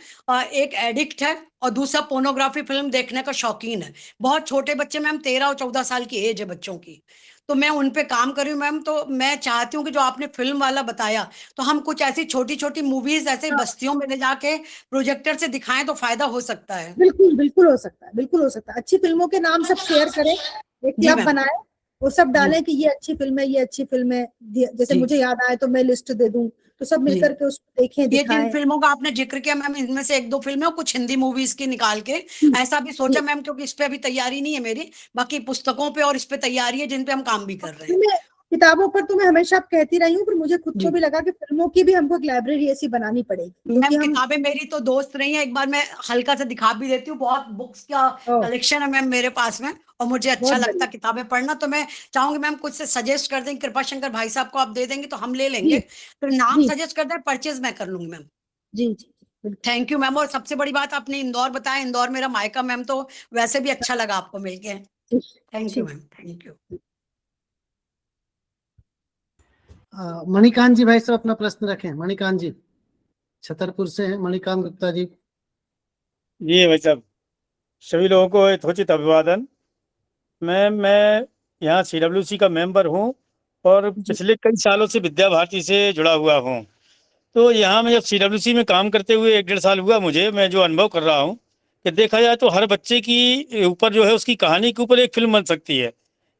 एक एडिक्ट है और दूसरा पोर्नोग्राफी फिल्म देखने का शौकीन है। बहुत छोटे बच्चे मैम, 13 और 14 साल की एज है बच्चों की। तो मैं उन पे काम कर रही हूँ मैम। तो मैं चाहती हूँ कि जो आपने फिल्म वाला बताया, तो हम कुछ ऐसी छोटी छोटी मूवीज ऐसे बस्तियों में ले जाके प्रोजेक्टर से दिखाएं तो फायदा हो सकता है।
बिल्कुल बिल्कुल हो सकता है, बिल्कुल हो सकता है। अच्छी फिल्मों के नाम सब शेयर करें, एक
जी
क्लब
मैम।
बनाए, वो सब डालें कि ये अच्छी फिल्म है, ये अच्छी फिल्म है। जैसे
जी।
मुझे याद आए तो मैं लिस्ट दे दूं, तो सब
जी।
मिलकर के उसको देखें,
ये जिन
दिखाएं।
फिल्मों का आपने जिक्र किया मैम, इनमें से 1-2 फिल्में और कुछ हिंदी मूवीज की निकाल के ऐसा भी सोचा मैम, क्योंकि इस पे अभी तैयारी नहीं है मेरी, बाकी पुस्तकों पे और इस पे तैयारी है जिन पे हम काम भी कर रहे हैं।
मैं किताबों पर तो मैं हमेशा कहती रही हूँ, पर मुझे खुद
जी।
को भी लगा कि फिल्मों की भी हमको एक लाइब्रेरी ऐसी बनानी पड़ेगी,
मैम
क्योंकि हम
किताबें मेरी तो दोस्त नहीं है, एक बार मैं हल्का सा दिखा भी देती हूँ। बहुत बुक्स का कलेक्शन है मैम मेरे पास में, और मुझे अच्छा
बहुत
लगता
बढ़िया।
है किताबें पढ़ना। तो मैं चाहूंगी मैम कुछ से सजेस्ट कर दें, कृपा शंकर भाई साहब को आप दे देंगे तो हम ले लेंगे।
जी
तो नाम
जी
सजेस्ट कर दें, परचेज मैं कर लूंगी मैम।
जी जी बिल्कुल।
Thank you ma'am. और सबसे बड़ी बात आपने इंदौर बताया, इंदौर मेरा मायका मैम, तो वैसे भी अच्छा लगा आपको मिलके। Thank you ma'am, thank you.
Manikant ji भाई साहब अपना प्रश्न रखें। मणिकांत जी छतरपुर से हैं, मणिकांत गुप्ता जी।
जी भाई साहब, सभी लोगों को यथोचित अभिवादन। मैं यहाँ CWC का मेंबर हूँ और पिछले कई सालों से विद्या भारती से जुड़ा हुआ हूँ। तो यहाँ मैं जब CWC में काम करते हुए 1-1.5 साल हुआ मुझे, मैं जो अनुभव कर रहा हूँ कि देखा जाए तो हर बच्चे की ऊपर जो है उसकी कहानी के ऊपर एक फिल्म बन सकती है।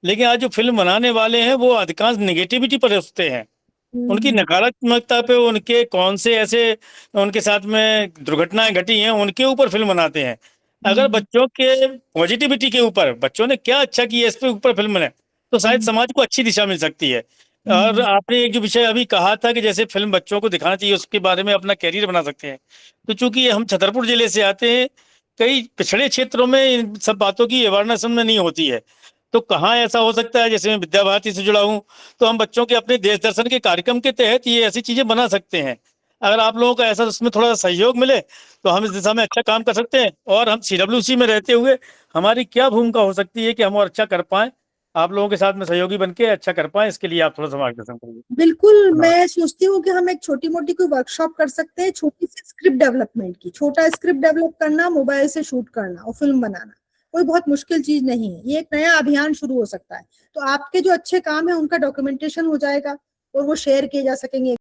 लेकिन आज जो फिल्म बनाने वाले हैं वो अधिकांश निगेटिविटी पर हंसते हैं। उनकी नकारात्मकता पे, उनके कौन से ऐसे उनके साथ में दुर्घटनाएं घटी हैं उनके ऊपर फिल्म बनाते हैं। अगर बच्चों के पॉजिटिविटी के ऊपर, बच्चों ने क्या अच्छा किया इस पे ऊपर फिल्म बने तो शायद समाज को अच्छी दिशा मिल सकती है। और आपने एक जो विषय अभी कहा था कि जैसे फिल्म बच्चों को दिखाना चाहिए, उसके बारे में अपना कैरियर बना सकते हैं। तो चूंकि हम छतरपुर जिले से आते हैं, कई पिछड़े क्षेत्रों में इन सब बातों की अवेयरनेस में नहीं होती है। तो कहाँ ऐसा हो सकता है, जैसे मैं विद्या भारती से जुड़ा हूँ तो हम बच्चों के अपने देश दर्शन के कार्यक्रम के तहत ये ऐसी चीजें बना सकते हैं। अगर आप लोगों का ऐसा उसमें थोड़ा सहयोग मिले तो हम इस दिशा में अच्छा काम कर सकते हैं। और हम CWC में रहते हुए हमारी क्या भूमिका हो सकती है कि हम और अच्छा कर पाए, आप लोगों के साथ में सहयोगी बन के अच्छा कर पाए, इसके लिए आप थोड़ा सा मार्गदर्शन करिए।
बिल्कुल, मैं सोचती हूँ कि हम एक छोटी मोटी कोई वर्कशॉप कर सकते हैं, छोटी सी स्क्रिप्ट डेवलपमेंट की। छोटा स्क्रिप्ट डेवलप करना, मोबाइल से शूट करना और फिल्म बनाना कोई बहुत मुश्किल चीज नहीं है। ये एक नया अभियान शुरू हो सकता है। तो आपके जो अच्छे काम है उनका डॉक्यूमेंटेशन हो जाएगा और वो शेयर किए जा सकेंगे।